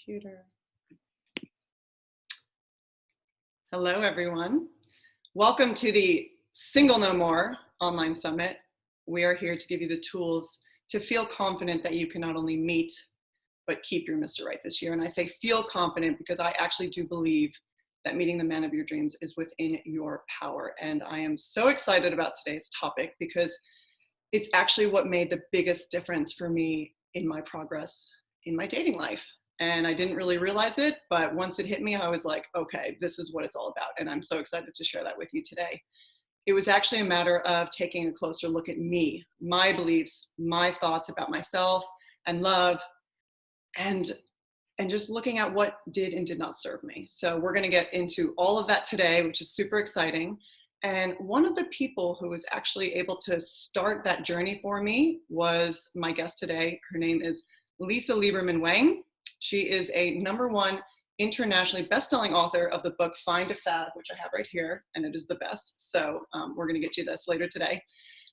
Computer. Hello, everyone. Welcome to the Single No More online summit. We are here to give you the tools to feel confident that you can not only meet, but keep your Mr. Right this year. And I say feel confident because I actually do believe that meeting the man of your dreams is within your power. And I am so excited about today's topic because it's actually what made the biggest difference for me in my progress in my dating life. And I didn't really realize it, but once it hit me, I was like, okay, this is what it's all about. And I'm so excited to share that with you today. It was actually a matter of taking a closer look at me, my beliefs, my thoughts about myself and love, and just looking at what did and did not serve me. So we're going to get into all of that today, which is super exciting. And one of the people who was actually able to start that journey for me was my guest today. Her name is Lieberman-Wang. She is a #1 internationally best-selling author of the book Find a Fab, which I have right here, and it is the best. So we're going to get you this later today.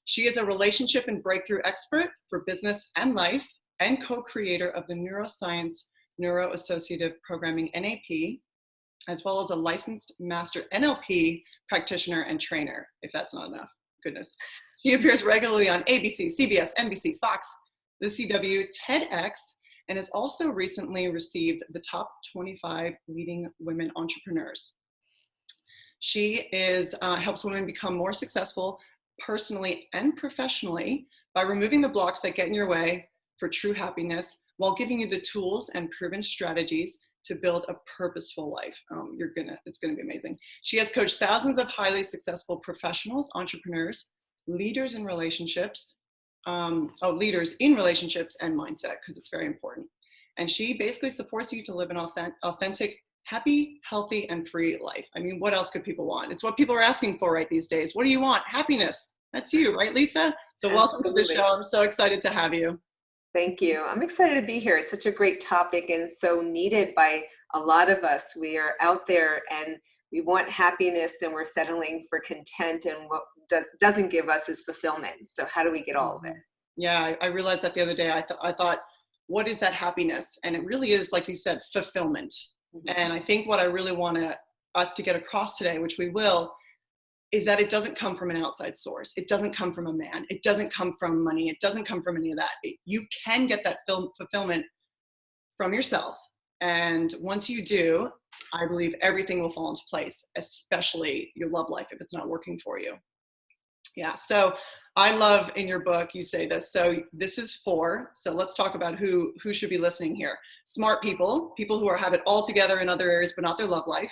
She is a relationship and breakthrough expert for business and life, and co-creator of the Neuroscience Neuroassociative Programming NAP, as well as a licensed master NLP practitioner and trainer, if that's not enough. Goodness. She appears regularly on ABC, CBS, NBC, Fox, the CW, TEDx, and has also recently received the top 25 leading women entrepreneurs. She helps women become more successful personally and professionally by removing the blocks that get in your way for true happiness, while giving you the tools and proven strategies to build a purposeful life. It's gonna be amazing. She has coached thousands of highly successful professionals, entrepreneurs, leaders in relationships, leaders in relationships and mindset, because it's very important. And she basically supports you to live an authentic, happy, healthy, and free life. I mean, what else could people want? It's what people are asking for right these days. What do you want? Happiness. That's you, right, Lisa? So welcome to the show. I'm so excited to have you. Thank you. I'm excited to be here. It's such a great topic and so needed by a lot of us. We are out there and we want happiness and we're settling for content, and what doesn't give us is fulfillment. So how do we get all of it? Yeah, I realized that the other day. I thought, what is that happiness? And it really is, like you said, fulfillment. Mm-hmm. And I think what I really want us to get across today, which we will, is that it doesn't come from an outside source. It doesn't come from a man. It doesn't come from money. It doesn't come from any of that. You can get that fulfillment from yourself. And once you do, I believe everything will fall into place, especially your love life if it's not working for you. Yeah, so I love in your book, you say this. So this is so let's talk about who should be listening here. Smart people who have it all together in other areas, but not their love life.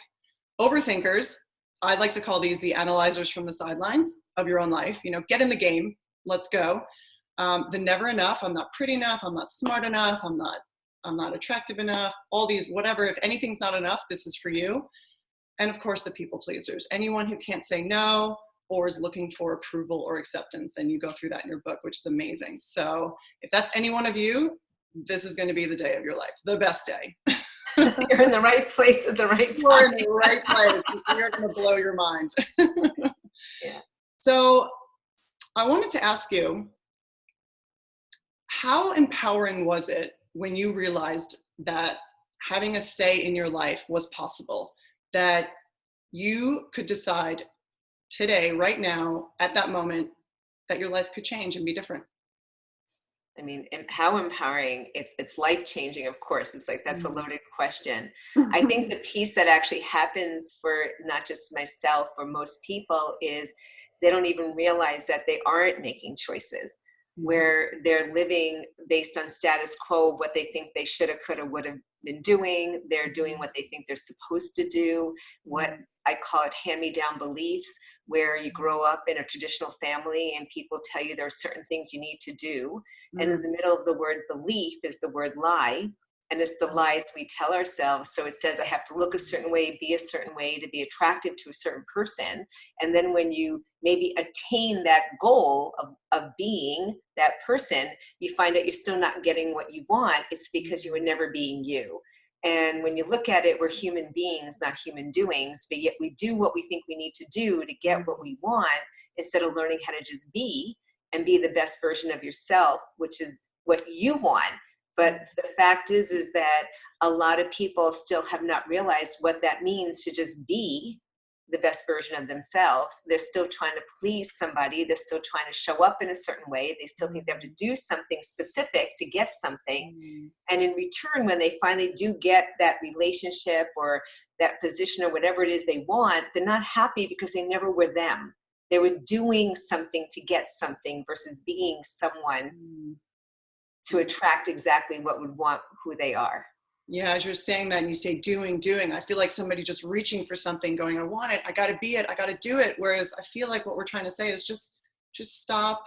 Overthinkers. I'd like to call these the analyzers from the sidelines of your own life. You know, get in the game. Let's go. The never enough. I'm not pretty enough. I'm not smart enough. I'm not attractive enough. All these, whatever. If anything's not enough, this is for you. And of course, the people pleasers. Anyone who can't say no or is looking for approval or acceptance. And you go through that in your book, which is amazing. So if that's any one of you, this is going to be the day of your life, the best day. You're in the right place at the right time. You're in the right place. You're going to blow your mind. Yeah. So I wanted to ask you, how empowering was it when you realized that having a say in your life was possible, that you could decide today, right now, at that moment, that your life could change and be different? I mean, how empowering. It's life-changing, of course. It's like, that's a loaded question. I think the piece that actually happens for not just myself, for most people, is they don't even realize that they aren't making choices, where they're living based on status quo, what they think they shoulda, coulda, woulda been doing. They're doing what they think they're supposed to do, what I call it hand-me-down beliefs, where you grow up in a traditional family and people tell you there are certain things you need to do. And in the middle of the word belief is the word lie. And it's the lies we tell ourselves. So it says, I have to look a certain way, be a certain way to be attractive to a certain person. And then when you maybe attain that goal of being that person, you find out you're still not getting what you want. It's because you were never being you. And when you look at it, we're human beings, not human doings, but yet we do what we think we need to do to get what we want, instead of learning how to just be and be the best version of yourself, which is what you want. But the fact is that a lot of people still have not realized what that means to just be the best version of themselves. They're still trying to please somebody. They're still trying to show up in a certain way. They still think they have to do something specific to get something. And in return, when they finally do get that relationship or that position or whatever it is they want, they're not happy because they never were them. They were doing something to get something versus being someone to attract exactly what would want who they are. Yeah, as you're saying that and you say doing, I feel like somebody just reaching for something going, I want it, I got to be it, I got to do it. Whereas I feel like what we're trying to say is just stop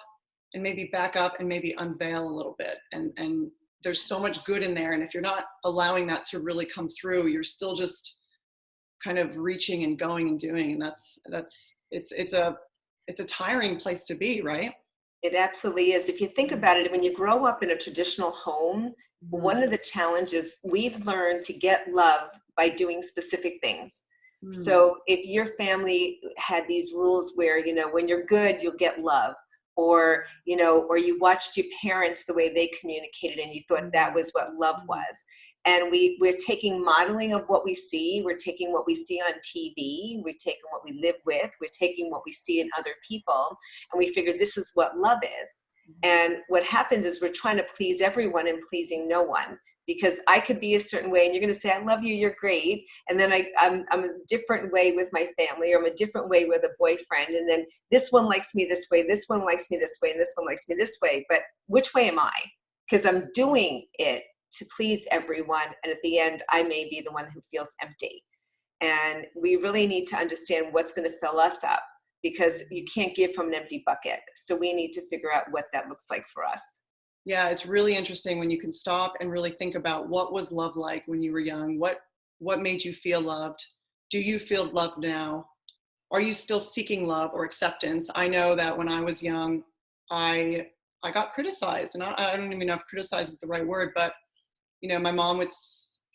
and maybe back up and maybe unveil a little bit. And there's so much good in there. And if you're not allowing that to really come through, you're still just kind of reaching and going and doing. And it's a tiring place to be, right? It absolutely is. If you think about it, when you grow up in a traditional home, one of the challenges we've learned to get love by doing specific things. So if your family had these rules where, when you're good, you'll get love, or you watched your parents, the way they communicated, and you thought that was what love was. And we're taking modeling of what we see. We're taking what we see on TV. We're taking what we live with. We're taking what we see in other people. And we figure this is what love is. And what happens is we're trying to please everyone and pleasing no one. Because I could be a certain way and you're going to say, I love you, you're great. And then I'm a different way with my family, or I'm a different way with a boyfriend. And then this one likes me this way, this one likes me this way, and this one likes me this way. But which way am I? Because I'm doing it to please everyone. And at the end, I may be the one who feels empty. And we really need to understand what's going to fill us up, because you can't give from an empty bucket. So we need to figure out what that looks like for us. Yeah, it's really interesting when you can stop and really think about what was love like when you were young. What made you feel loved? Do you feel loved now? Are you still seeking love or acceptance? I know that when I was young, I got criticized, and I don't even know if criticize is the right word, but my mom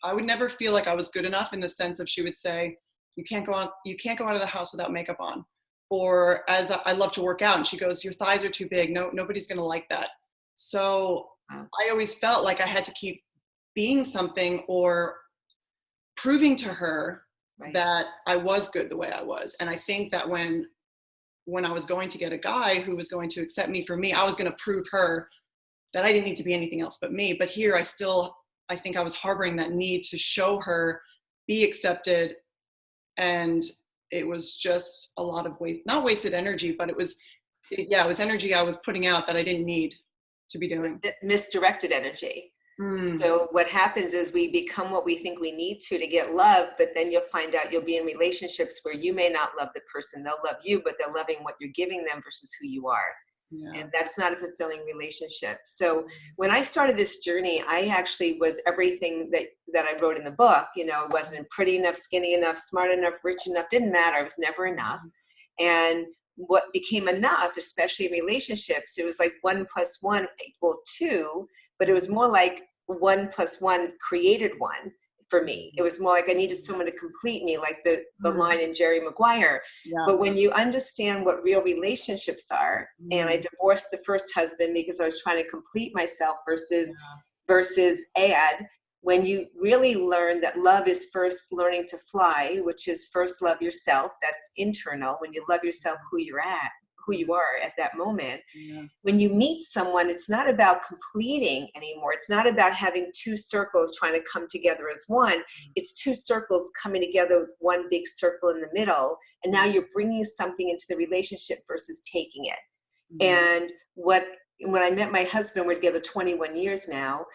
I would never feel like I was good enough, in the sense of, she would say, you can't go out of the house without makeup on. Or as I love to work out, and she goes, your thighs are too big. No, nobody's going to like that. So I always felt like I had to keep being something or proving to her that I was good the way I was. And I think that when I was going to get a guy who was going to accept me for me, I was going to prove her that I didn't need to be anything else but me. But here I think I was harboring that need to show her, be accepted. And it was just a lot of not wasted energy, but it was energy I was putting out that I didn't need to be doing. Misdirected energy. So what happens is we become what we think we need to get love, but then you'll find out you'll be in relationships where you may not love the person. They'll love you, but they're loving what you're giving them versus who you are. Yeah. And that's not a fulfilling relationship. So when I started this journey, I actually was everything that I wrote in the book. I wasn't pretty enough, skinny enough, smart enough, rich enough, didn't matter. I was never enough. And what became enough, especially in relationships, it was like 1 + 1 = 2, but it was more like 1 + 1 created 1 for me. It was more like I needed someone to complete me, like the line in Jerry Maguire. Yeah. But when you understand what real relationships are, and I divorced the first husband because I was trying to complete myself versus add. When you really learn that love is first learning to fly, which is first love yourself, that's internal. When you love yourself, who you are at that moment. Yeah. When you meet someone, it's not about completing anymore. It's not about having two circles trying to come together as one. It's two circles coming together with one big circle in the middle. And now you're bringing something into the relationship versus taking it. And when I met my husband, we're together 21 years now.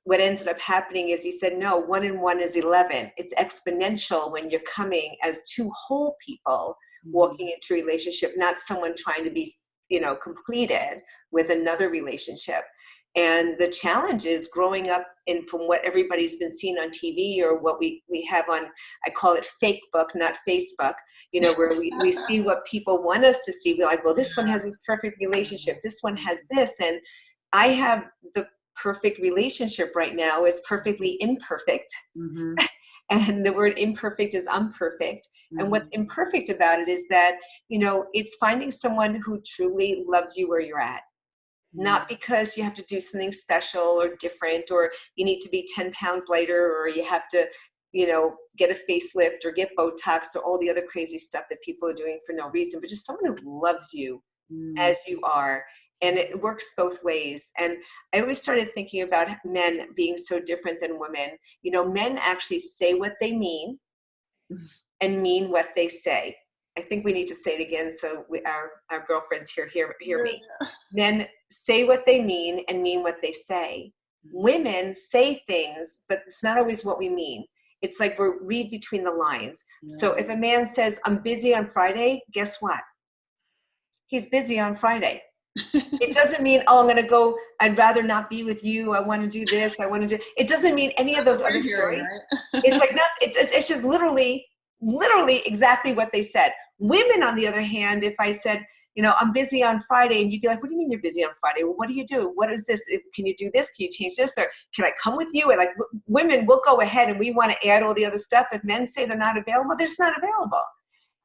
What ended up happening is he said, no, 1 and 1 is 11. It's exponential when you're coming as two whole people walking into a relationship, not someone trying to be, completed with another relationship. And the challenge is growing up from what everybody's been seeing on TV, or what we have on, I call it fake book, not Facebook, where we see what people want us to see. We're like, well, this one has this perfect relationship. This one has this. And I have the perfect relationship right now. Is perfectly imperfect. And the word imperfect is imperfect. And what's imperfect about it is that, it's finding someone who truly loves you where you're at. not because you have to do something special or different, or you need to be 10 pounds lighter, or you have to, get a facelift or get Botox or all the other crazy stuff that people are doing for no reason, but just someone who loves you as you are. And it works both ways. And I always started thinking about men being so different than women. Men actually say what they mean and mean what they say. I think we need to say it again so our girlfriends here hear me. Men say what they mean and mean what they say. Women say things, but it's not always what we mean. It's like we read between the lines. Yeah. So if a man says, I'm busy on Friday, guess what? He's busy on Friday. It doesn't mean, oh, I'm going to go, I'd rather not be with you. I want to do this. It doesn't mean any of those other stories. Right? It's like, it's just literally exactly what they said. Women, on the other hand, if I said, I'm busy on Friday, and you'd be like, what do you mean you're busy on Friday? Well, what do you do? What is this? Can you do this? Can you change this? Or can I come with you? And like women, we'll go ahead and we want to add all the other stuff. If men say they're not available, they're just not available.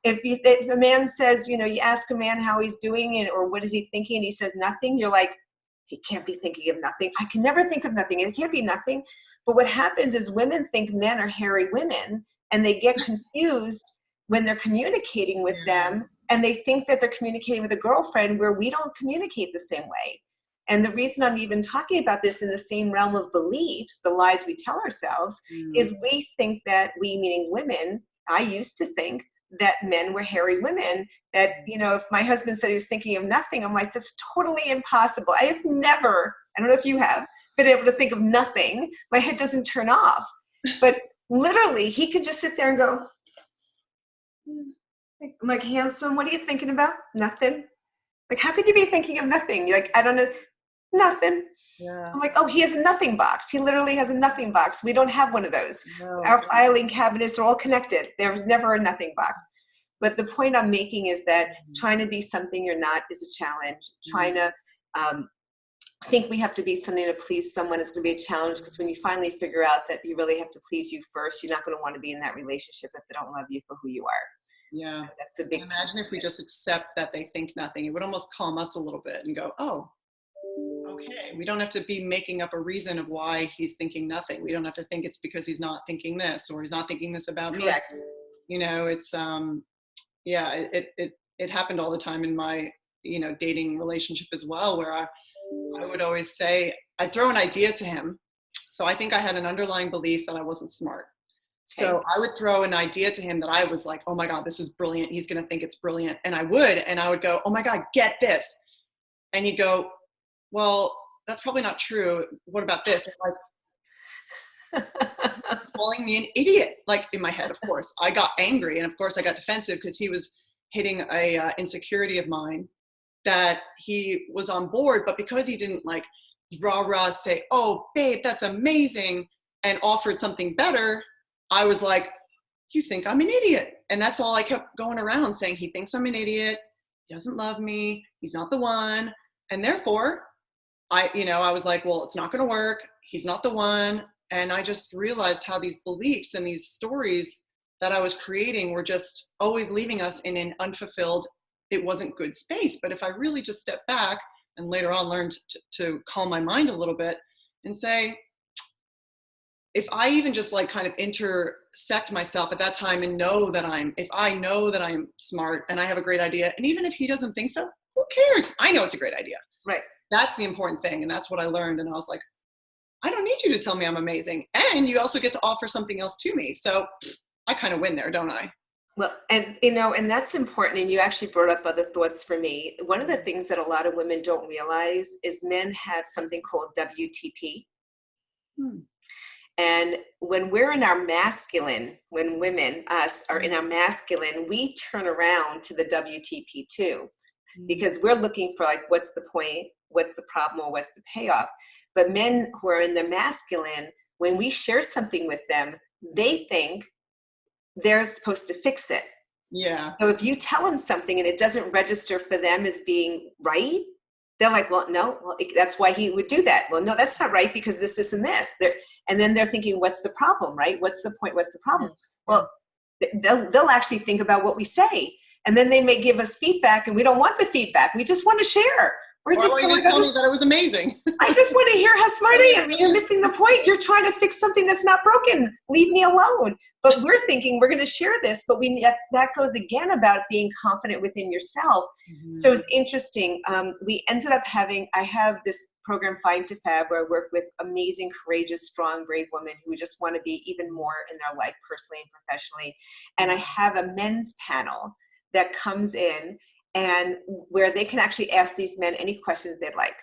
If a man says, you ask a man how he's doing or what is he thinking, and he says nothing, you're like, he can't be thinking of nothing. I can never think of nothing. It can't be nothing. But what happens is women think men are hairy women, and they get confused when they're communicating with them, and they think that they're communicating with a girlfriend where we don't communicate the same way. And the reason I'm even talking about this in the same realm of beliefs, the lies we tell ourselves, is we think that we, meaning women, I used to think that men were hairy women, that, if my husband said he was thinking of nothing, I'm like, that's totally impossible. I have never, I don't know if you have, been able to think of nothing. My head doesn't turn off. But literally, he could just sit there and go, I'm like, handsome, what are you thinking about? Nothing. Like, how could you be thinking of nothing? You're like, I don't know, nothing. Yeah. I'm like, oh, he has a nothing box. He literally has a nothing box. We don't have one of those. No. Our filing cabinets are all connected. There's never a nothing box. But the point I'm making is that trying to be something you're not is a challenge. Trying to think we have to be something to please someone is going to be a challenge, because when you finally figure out that you really have to please you first, you're not going to want to be in that relationship if they don't love you for who you are. Yeah. So that's a big Imagine if we just accept that they think nothing. It would almost calm us a little bit and go, oh, okay. We don't have to be making up a reason of why he's thinking nothing. We don't have to think it's because he's not thinking this, or he's not thinking this about me. Correct. It's it happened all the time in my dating relationship as well, where I would always say, I'd throw an idea to him. So I think I had an underlying belief that I wasn't smart. So I would throw an idea to him that I was like, oh my God, this is brilliant. He's going to think it's brilliant. And I would go, oh my God, get this. And he'd go, well, that's probably not true. What about this? And like, calling me an idiot, like in my head, of course. I got angry, and of course I got defensive because he was hitting a insecurity of mine that he was on board, but because he didn't like rah say, oh babe, that's amazing, and offered something better, I was like, you think I'm an idiot. And that's all I kept going around saying, he thinks I'm an idiot, he doesn't love me, he's not the one. And therefore I was like, well, it's not going to work, he's not the one. And I just realized how these beliefs and these stories that I was creating were just always leaving us in an unfulfilled, it wasn't good space. But if I really just stepped back and later on learned to calm my mind a little bit and say, if I even just like kind of intersect myself at that time and if I know that I'm smart and I have a great idea, and even if he doesn't think so, who cares? I know it's a great idea. Right. That's the important thing. And that's what I learned. And I was like, I don't need you to tell me I'm amazing. And you also get to offer something else to me. So I kind of win there, don't I? Well, and and that's important. And you actually brought up other thoughts for me. One of the things that a lot of women don't realize is men have something called WTP. And when we're in our masculine, when women, us, are in our masculine, we turn around to the WTP too, because we're looking for like, what's the point? What's the problem? Or what's the payoff? But men who are in the masculine, when we share something with them, they think they're supposed to fix it. Yeah. So if you tell them something and it doesn't register for them as being right, they're like, well, no, that's why he would do that. Well, no, that's not right because this, and this. And then they're thinking, what's the problem, right? What's the point? What's the problem? Well, they'll actually think about what we say. And then they may give us feedback, and we don't want the feedback. We just want to share. We're Why just won't going, you tell me that it was amazing? I just want to hear how smart I am. You're missing the point. You're trying to fix something that's not broken. Leave me alone. But we're thinking we're going to share this, but that goes again about being confident within yourself. Mm-hmm. So it's interesting. We ended up I have this program, Find to Fab, where I work with amazing, courageous, strong, brave women who just want to be even more in their life, personally and professionally. And I have a men's panel that comes in and where they can actually ask these men any questions they'd like.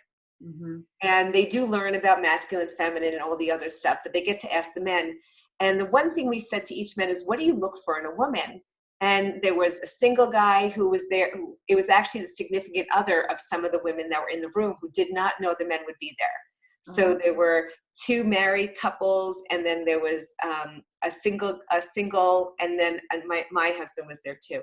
Mm-hmm. And they do learn about masculine, feminine, and all the other stuff, but they get to ask the men. And the one thing we said to each man is, what do you look for in a woman? And there was a single guy who was there. It was actually the significant other of some of the women that were in the room who did not know the men would be there. So there were 2 married couples, and then there was a single, and then my husband was there too.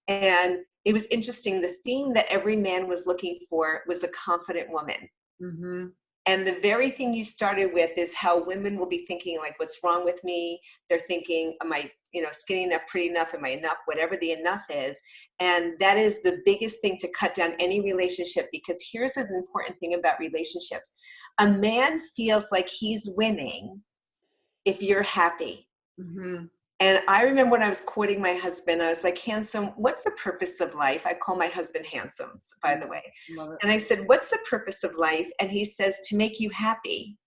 And it was interesting. The theme that every man was looking for was a confident woman. Mm-hmm. And the very thing you started with is how women will be thinking, like, what's wrong with me? They're thinking, am I, skinny enough, pretty enough? Am I enough? Whatever the enough is. And that is the biggest thing to cut down any relationship, because here's an important thing about relationships. A man feels like he's winning if you're happy. Mm-hmm. And I remember when I was courting my husband, I was like, handsome, what's the purpose of life? I call my husband Handsome, by the way. Love it. And I said, what's the purpose of life? And he says, to make you happy.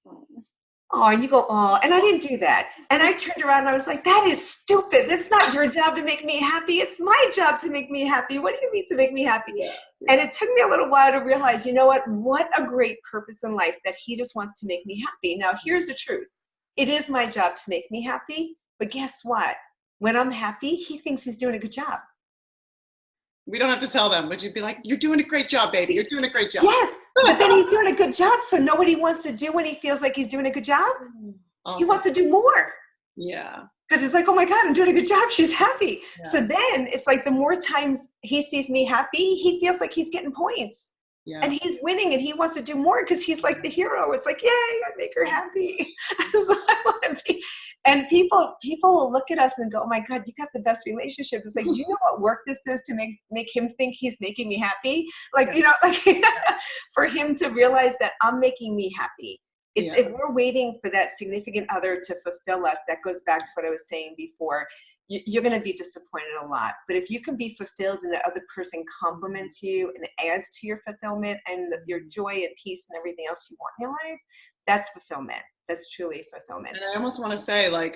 Oh, and you go, oh, and I didn't do that. And I turned around and I was like, that is stupid. That's not your job to make me happy. It's my job to make me happy. What do you mean to make me happy? Yeah. And it took me a little while to realize, you know what a great purpose in life, that he just wants to make me happy. Now, here's the truth. It is my job to make me happy. But guess what? When I'm happy, he thinks he's doing a good job. We don't have to tell them, but you'd be like, you're doing a great job, baby. You're doing a great job. Yes, but then he's doing a good job. So know what he wants to do when he feels like he's doing a good job? Awesome. He wants to do more. Yeah. Because it's like, oh my God, I'm doing a good job. She's happy. Yeah. So then it's like the more times he sees me happy, he feels like he's getting points. Yeah. And he's winning and he wants to do more because he's like the hero. It's like, yay, I make her happy. So I want to be. And people will look at us and go, oh my God, you got the best relationship. It's like, do you know what work this is to make him think he's making me happy? Like, for him to realize that I'm making me happy. If we're waiting for that significant other to fulfill us, that goes back to what I was saying before. You're going to be disappointed a lot. But if you can be fulfilled and the other person compliments you and adds to your fulfillment and your joy and peace and everything else you want in your life, that's fulfillment. That's truly fulfillment. And I almost want to say, I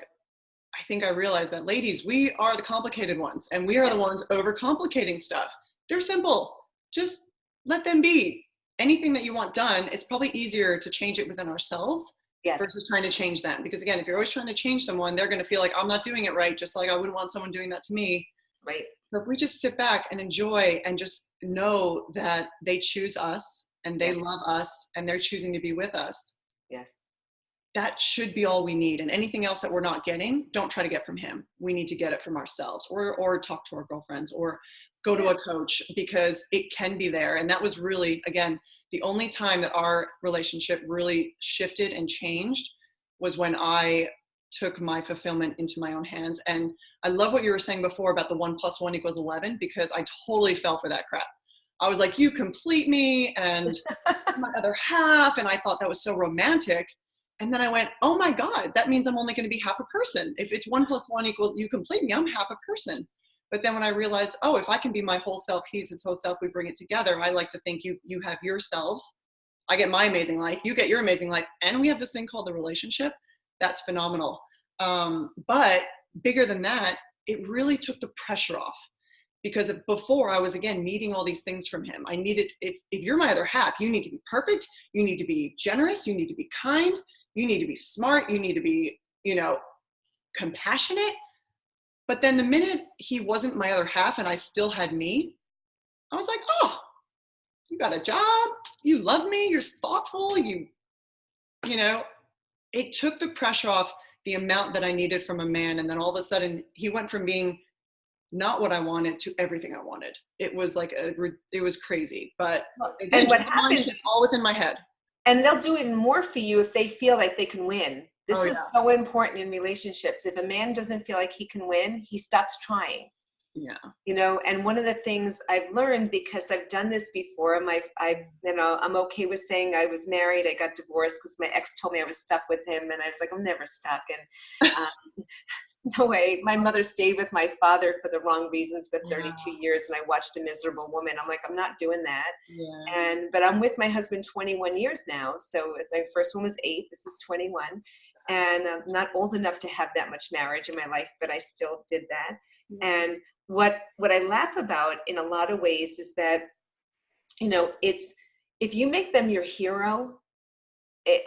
think I realize that, ladies, we are the complicated ones, and we are the ones overcomplicating stuff. They're simple. Just let them be. Anything that you want done, it's probably easier to change it within ourselves. Yes. Versus trying to change them. Because again, if you're always trying to change someone, they're going to feel like, I'm not doing it right, just like I wouldn't want someone doing that to me. Right. So if we just sit back and enjoy and just know that they choose us and they love us and they're choosing to be with us. Yes. That should be all we need. And anything else that we're not getting, don't try to get from him. We need to get it from ourselves, or talk to our girlfriends, or go to a coach, because it can be there. And that was really, again, the only time that our relationship really shifted and changed was when I took my fulfillment into my own hands. And I love what you were saying before about the 1 + 1 = 11, because I totally fell for that crap. I was like, you complete me and my other half. And I thought that was so romantic. And then I went, oh my God, that means I'm only going to be half a person. If it's 1 + 1 = you complete me, I'm half a person. But then when I realized, oh, if I can be my whole self, he's his whole self, we bring it together. I like to think you have yourselves. I get my amazing life. You get your amazing life. And we have this thing called the relationship. That's phenomenal. But bigger than that, it really took the pressure off. Because before, I was, again, needing all these things from him. I needed, if you're my other half, you need to be perfect. You need to be generous. You need to be kind. You need to be smart. You need to be, compassionate. But then the minute he wasn't my other half and I still had me, I was like, oh, you got a job, you love me, you're thoughtful, it took the pressure off the amount that I needed from a man. And then all of a sudden he went from being not what I wanted to everything I wanted. It was like, it was crazy, but and what happens all within my head. And they'll do even more for you if they feel like they can win. This is so important in relationships. If a man doesn't feel like he can win, he stops trying. Yeah. You know, and one of the things I've learned, because I've done this before, I'm okay with saying I was married, I got divorced because my ex told me I was stuck with him, and I was like, I'm never stuck. And no way. My mother stayed with my father for the wrong reasons for 32 years, and I watched a miserable woman. I'm like, I'm not doing that. Yeah. But I'm with my husband 21 years now. So my first one was 8, this is 21. And I'm not old enough to have that much marriage in my life, but I still did that. And what I laugh about in a lot of ways is that, you know, it's, if you make them your hero,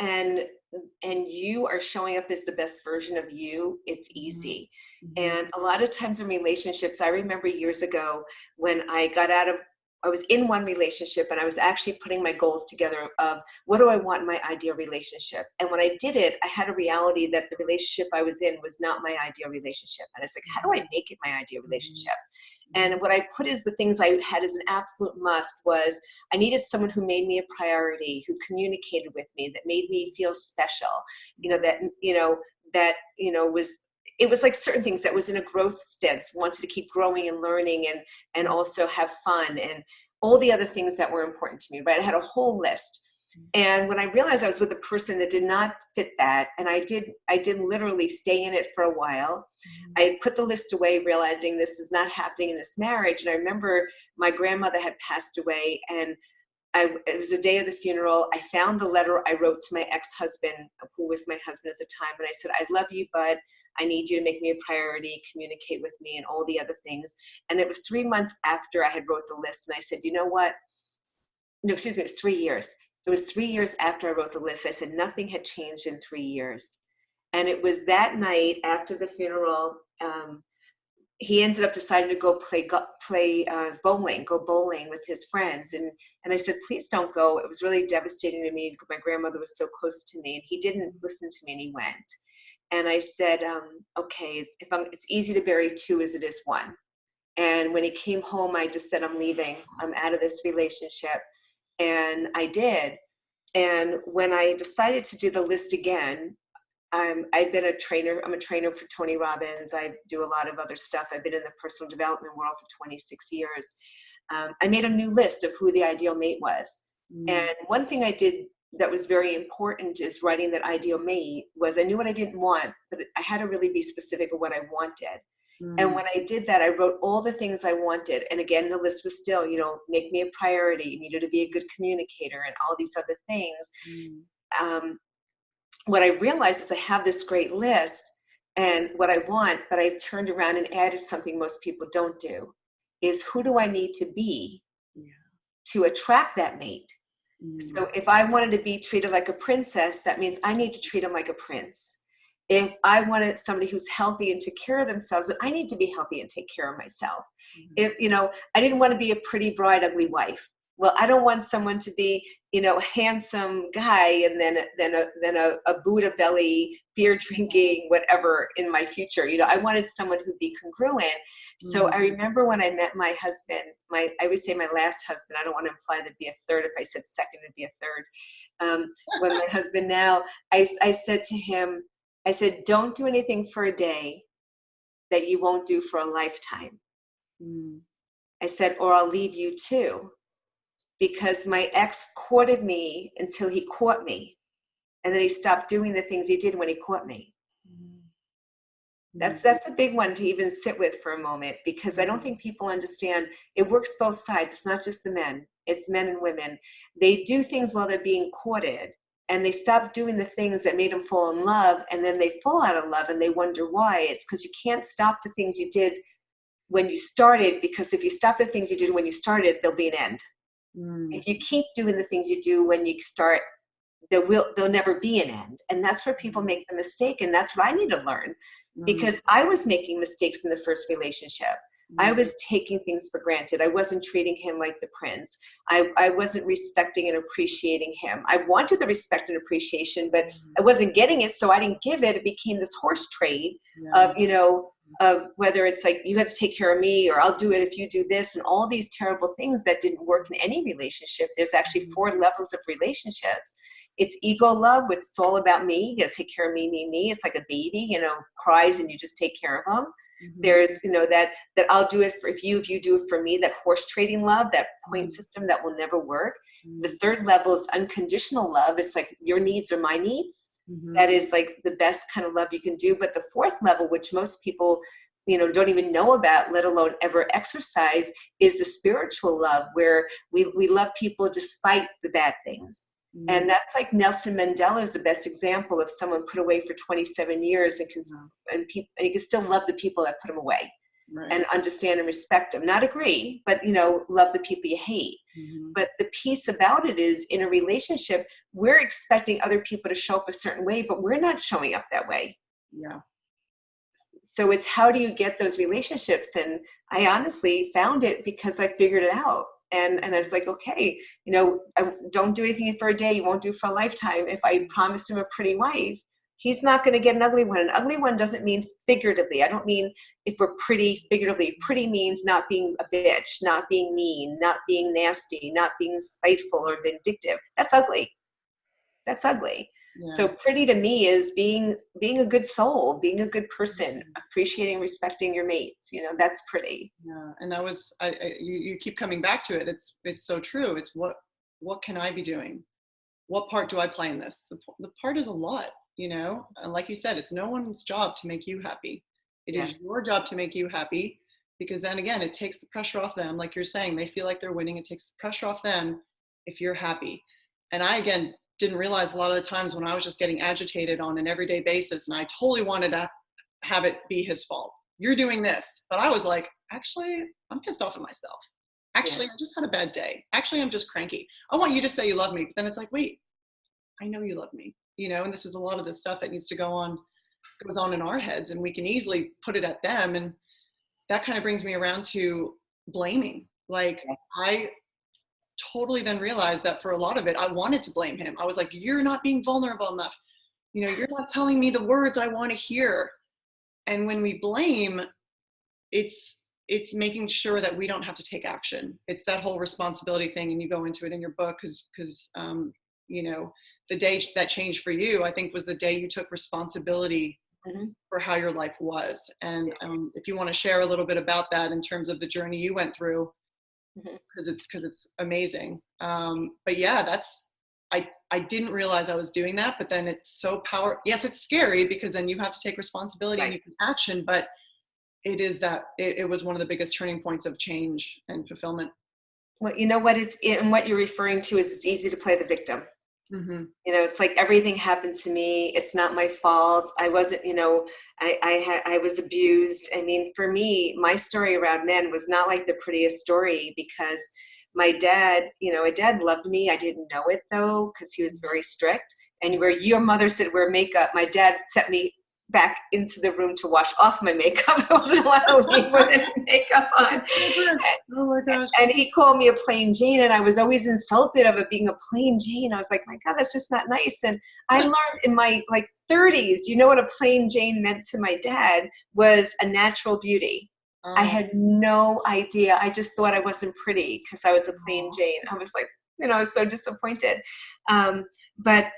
and you are showing up as the best version of you, it's easy. And a lot of times in relationships, I remember years ago when I was in one relationship, and I was actually putting my goals together of what do I want in my ideal relationship. And when I did it, I had a reality that the relationship I was in was not my ideal relationship. And I was like, how do I make it my ideal relationship? And what I put as the things I had as an absolute must was I needed someone who made me a priority, who communicated with me, that made me feel special, it was like certain things that was in a growth stance, wanted to keep growing and learning, and also have fun, and all the other things that were important to me, right? I had a whole list. And when I realized I was with a person that did not fit that, and I did literally stay in it for a while. I put the list away, realizing this is not happening in this marriage. And I remember my grandmother had passed away, and it was the day of the funeral. I found the letter I wrote to my ex-husband, who was my husband at the time. And I said, I love you, but I need you to make me a priority, communicate with me, and all the other things. And it was 3 months after I had wrote the list. And I said, you know what? No, excuse me, it was 3 years. It was 3 years after I wrote the list. I said, nothing had changed in 3 years. And it was that night after the funeral, he ended up deciding to go go bowling with his friends. And I said, please don't go. It was really devastating to me. My grandmother was so close to me, and he didn't listen to me, and he went. And I said, okay, it's easy to bury 2 as it is 1. And when he came home, I just said, I'm leaving. I'm out of this relationship. And I did. And when I decided to do the list again, I've been a trainer. I'm a trainer for Tony Robbins. I do a lot of other stuff. I've been in the personal development world for 26 years. I made a new list of who the ideal mate was. And one thing I did that was very important is writing that ideal mate was, I knew what I didn't want, but I had to really be specific of what I wanted. And when I did that, I wrote all the things I wanted. And again, the list was still, make me a priority. You needed to be a good communicator and all these other things. What I realized is I have this great list and what I want, but I turned around and added something most people don't do, is who do I need to be to attract that mate? So if I wanted to be treated like a princess, that means I need to treat him like a prince. If I wanted somebody who's healthy and took care of themselves, then I need to be healthy and take care of myself. If, I didn't want to be a pretty bride, ugly wife. Well, I don't want someone to be, a handsome guy and then a Buddha belly, beer drinking, whatever in my future. I wanted someone who'd be congruent. So I remember when I met my husband, I would say my last husband. I don't want to imply there'd be a third. If I said second, it'd be a third. When my husband now, I said to him, I said, don't do anything for a day that you won't do for a lifetime. I said, or I'll leave you too. Because my ex courted me until he caught me. And then he stopped doing the things he did when he caught me. That's a big one to even sit with for a moment, because I don't think people understand it works both sides. It's not just the men, it's men and women. They do things while they're being courted, and they stop doing the things that made them fall in love, and then they fall out of love and they wonder why. It's because you can't stop the things you did when you started, because if you stop the things you did when you started, there'll be an end. If you keep doing the things you do when you start, there'll never be an end. And that's where people make the mistake. And that's what I need to learn, because I was making mistakes in the first relationship. I was taking things for granted. I wasn't treating him like the prince. I wasn't respecting and appreciating him. I wanted the respect and appreciation, but I wasn't getting it. So I didn't give it. It became this horse trade of whether it's like, you have to take care of me, or I'll do it if you do this, and all these terrible things that didn't work in any relationship. There's actually 4 levels of relationships. It's ego love, which it's all about me. You gotta take care of me, me, me. It's like a baby, cries and you just take care of them. There's, that I'll do it for if you do it for me, that horse trading love, that point system that will never work. The third level is unconditional love. It's like your needs are my needs. That is like the best kind of love you can do. But the fourth level, which most people, don't even know about, let alone ever exercise, is the spiritual love, where we love people despite the bad things. And that's like Nelson Mandela is the best example of someone put away for 27 years and you can still love the people that put him away. Right. And understand and respect them, not agree, but love the people you hate. But the piece about it is, in a relationship, we're expecting other people to show up a certain way, but we're not showing up that way. Yeah. So it's, how do you get those relationships? And I honestly found it because I figured it out. And I was like, okay, I don't do anything for a day, you won't do for a lifetime. If I promised him a pretty wife, he's not going to get an ugly one. An ugly one doesn't mean figuratively. I don't mean if we're pretty figuratively. Pretty means not being a bitch, not being mean, not being nasty, not being spiteful or vindictive. That's ugly. That's ugly. Yeah. So pretty to me is being a good soul, being a good person, appreciating, respecting your mates. That's pretty. Yeah, and that was you keep coming back to it. It's so true. It's what can I be doing? What part do I play in this? The part is a lot. And like you said, it's no one's job to make you happy. It is your job to make you happy, because then again, it takes the pressure off them. Like you're saying, they feel like they're winning. It takes the pressure off them if you're happy. And I, again, didn't realize a lot of the times when I was just getting agitated on an everyday basis, and I totally wanted to have it be his fault. You're doing this. But I was like, actually, I'm pissed off at myself. Actually, I just had a bad day. Actually, I'm just cranky. I want you to say you love me. But then it's like, wait, I know you love me. And this is a lot of the stuff that needs to goes on in our heads, and we can easily put it at them. And that kind of brings me around to blaming. Like, I totally then realized that for a lot of it, I wanted to blame him. I was like, you're not being vulnerable enough. You're not telling me the words I want to hear. And when we blame, it's making sure that we don't have to take action. It's that whole responsibility thing. And you go into it in your book because the day that changed for you, I think, was the day you took responsibility for how your life was. And if you want to share a little bit about that in terms of the journey you went through, because it's amazing. But yeah, I didn't realize I was doing that, but then it's so yes, it's scary because then you have to take responsibility and you can action, but it is that it was one of the biggest turning points of change and fulfillment. Well, what and what you're referring to is, it's easy to play the victim. It's like everything happened to me. It's not my fault. I wasn't, I was abused. I mean, for me, my story around men was not like the prettiest story, because my dad, my dad loved me. I didn't know it though, because he was very strict. And where your mother said wear makeup, my dad sent me back into the room to wash off my makeup. I wasn't allowed to leave with any makeup on. Oh my gosh. And he called me a plain Jane, and I was always insulted of it being a plain Jane. I was like, my God, that's just not nice. And I learned in my 30s, what a plain Jane meant to my dad was a natural beauty. I had no idea. I just thought I wasn't pretty because I was a plain Jane. I was like, I was so disappointed. But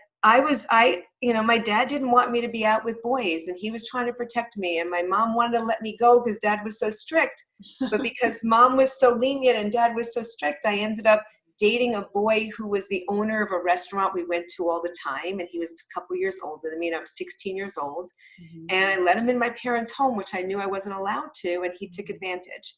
my dad didn't want me to be out with boys, and he was trying to protect me. And my mom wanted to let me go because dad was so strict. But because mom was so lenient and dad was so strict, I ended up dating a boy who was the owner of a restaurant we went to all the time. And he was a couple years older than me, and I was 16 years old. And I let him in my parents' home, which I knew I wasn't allowed to, and he took advantage.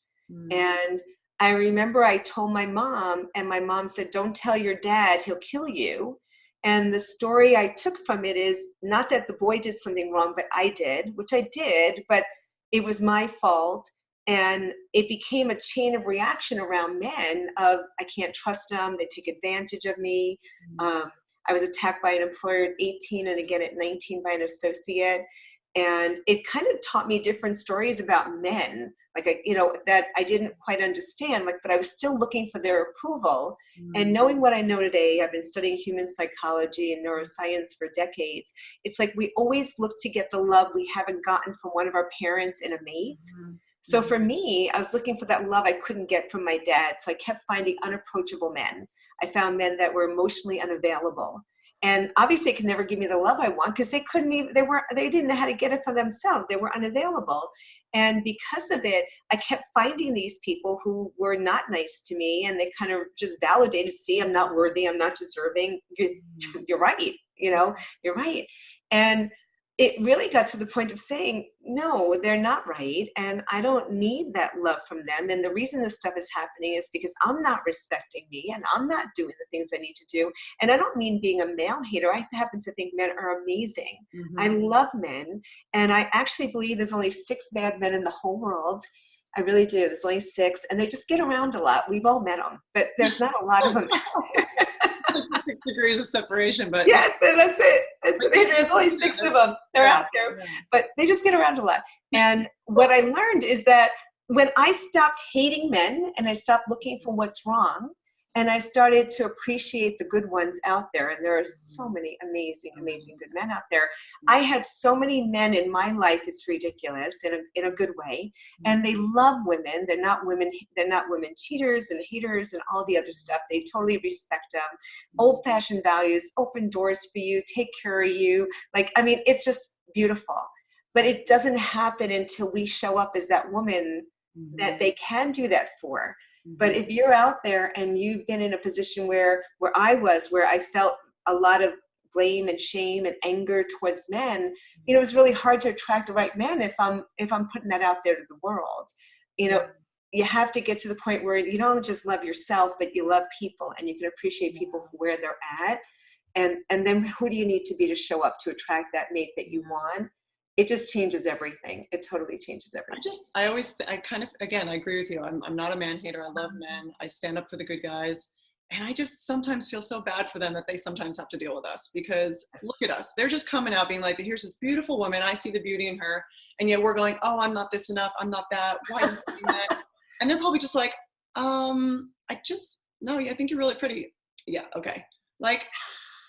And I remember I told my mom, and my mom said, don't tell your dad, he'll kill you. And the story I took from it is not that the boy did something wrong, but I did, which I did, but it was my fault. And it became a chain of reaction around men of, I can't trust them, they take advantage of me. I was attacked by an employer at 18 and again at 19 by an associate. And it kind of taught me different stories about men, that I didn't quite understand, but I was still looking for their approval. And knowing what I know today, I've been studying human psychology and neuroscience for decades. It's like we always look to get the love we haven't gotten from one of our parents in a mate. So for me, I was looking for that love I couldn't get from my dad. So I kept finding unapproachable men. I found men that were emotionally unavailable. And obviously they could never give me the love I want because they didn't know how to get it for themselves. They were unavailable. And because of it, I kept finding these people who were not nice to me, and they kind of just validated, see, I'm not worthy, I'm not deserving. You're right, you're right. And it really got to the point of saying, no, they're not right. And I don't need that love from them. And the reason this stuff is happening is because I'm not respecting me and I'm not doing the things I need to do. And I don't mean being a male hater. I happen to think men are amazing. I love men. And I actually believe there's only 6 bad men in the whole world. I really do. There's only 6, and they just get around a lot. We've all met them, but there's not a lot of them. 6 degrees of separation, but yes, that's it. There's only 6 of them. They're out there, but they just get around a lot. And what I learned is that when I stopped hating men and I stopped looking for what's wrong, and I started to appreciate the good ones out there, and there are so many amazing, amazing good men out there. I had so many men in my life, it's ridiculous in a good way. And they love women. They're not women cheaters and haters and all the other stuff. They totally respect them. Old-fashioned values, open doors for you, take care of you. It's just beautiful. But it doesn't happen until we show up as that woman that they can do that for. But if you're out there and you've been in a position where I felt a lot of blame and shame and anger towards men, it was really hard to attract the right man if I'm putting that out there to the world. You have to get to the point where you don't just love yourself, but you love people, and you can appreciate people for where they're at. And then who do you need to be to show up to attract that mate that you want? It just changes everything. It totally changes everything. I agree with you. I'm not a man hater. I love men. I stand up for the good guys. And I just sometimes feel so bad for them that they sometimes have to deal with us, because look at us. They're just coming out being like, here's this beautiful woman. I see the beauty in her. And yet we're going, oh, I'm not this enough. I'm not that. Why are you saying that? And they're probably just like, no, I think you're really pretty. Yeah. Okay.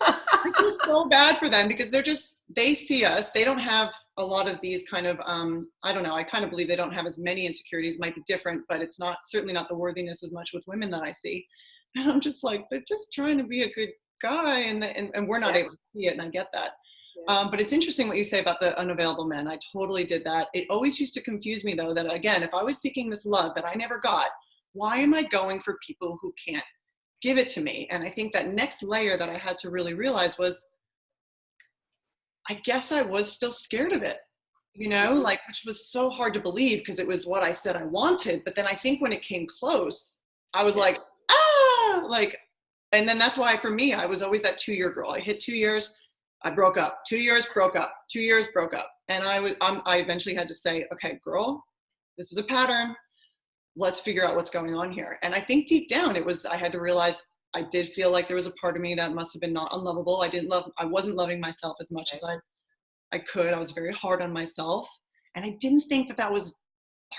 I feel so bad for them, because they see us. They don't have a lot of these kind of, I don't know. I kind of believe they don't have as many insecurities. Might be different, but it's certainly not the worthiness as much with women that I see. And I'm just like, they're just trying to be a good guy, and we're not able to see it. And I get that. Yeah. But it's interesting what you say about the unavailable men. I totally did that. It always used to confuse me, though, that again, if I was seeking this love that I never got, why am I going for people who can't give it to me? And I think that next layer that I had to really realize was, I guess I was still scared of it, which was so hard to believe, because it was what I said I wanted. But then I think when it came close, I was like, and then that's why for me, I was always that 2-year girl. I hit 2 years, I broke up. 2 years, broke up. 2 years, broke up. And I eventually had to say, okay, girl, this is a pattern. Let's figure out what's going on here. And I think deep down I had to realize I did feel like there was a part of me that must have been not unlovable. I wasn't loving myself as much as I could. I was very hard on myself. And I didn't think that was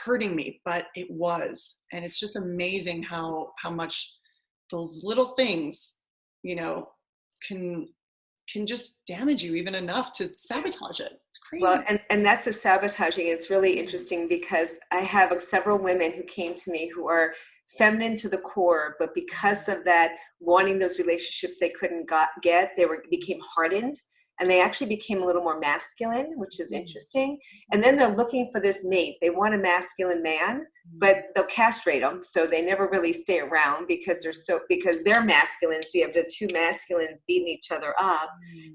hurting me, but it was. And it's just amazing how much those little things, can just damage you even enough to sabotage it. It's crazy. Well, and that's the sabotaging. It's really interesting, because I have several women who came to me who are feminine to the core, but because of that, wanting those relationships they couldn't get, they became hardened, and they actually became a little more masculine, which is interesting. And then they're looking for this mate. They want a masculine man, but they'll castrate them, so they never really stay around, because they're masculine. So you have the 2 masculines beating each other up.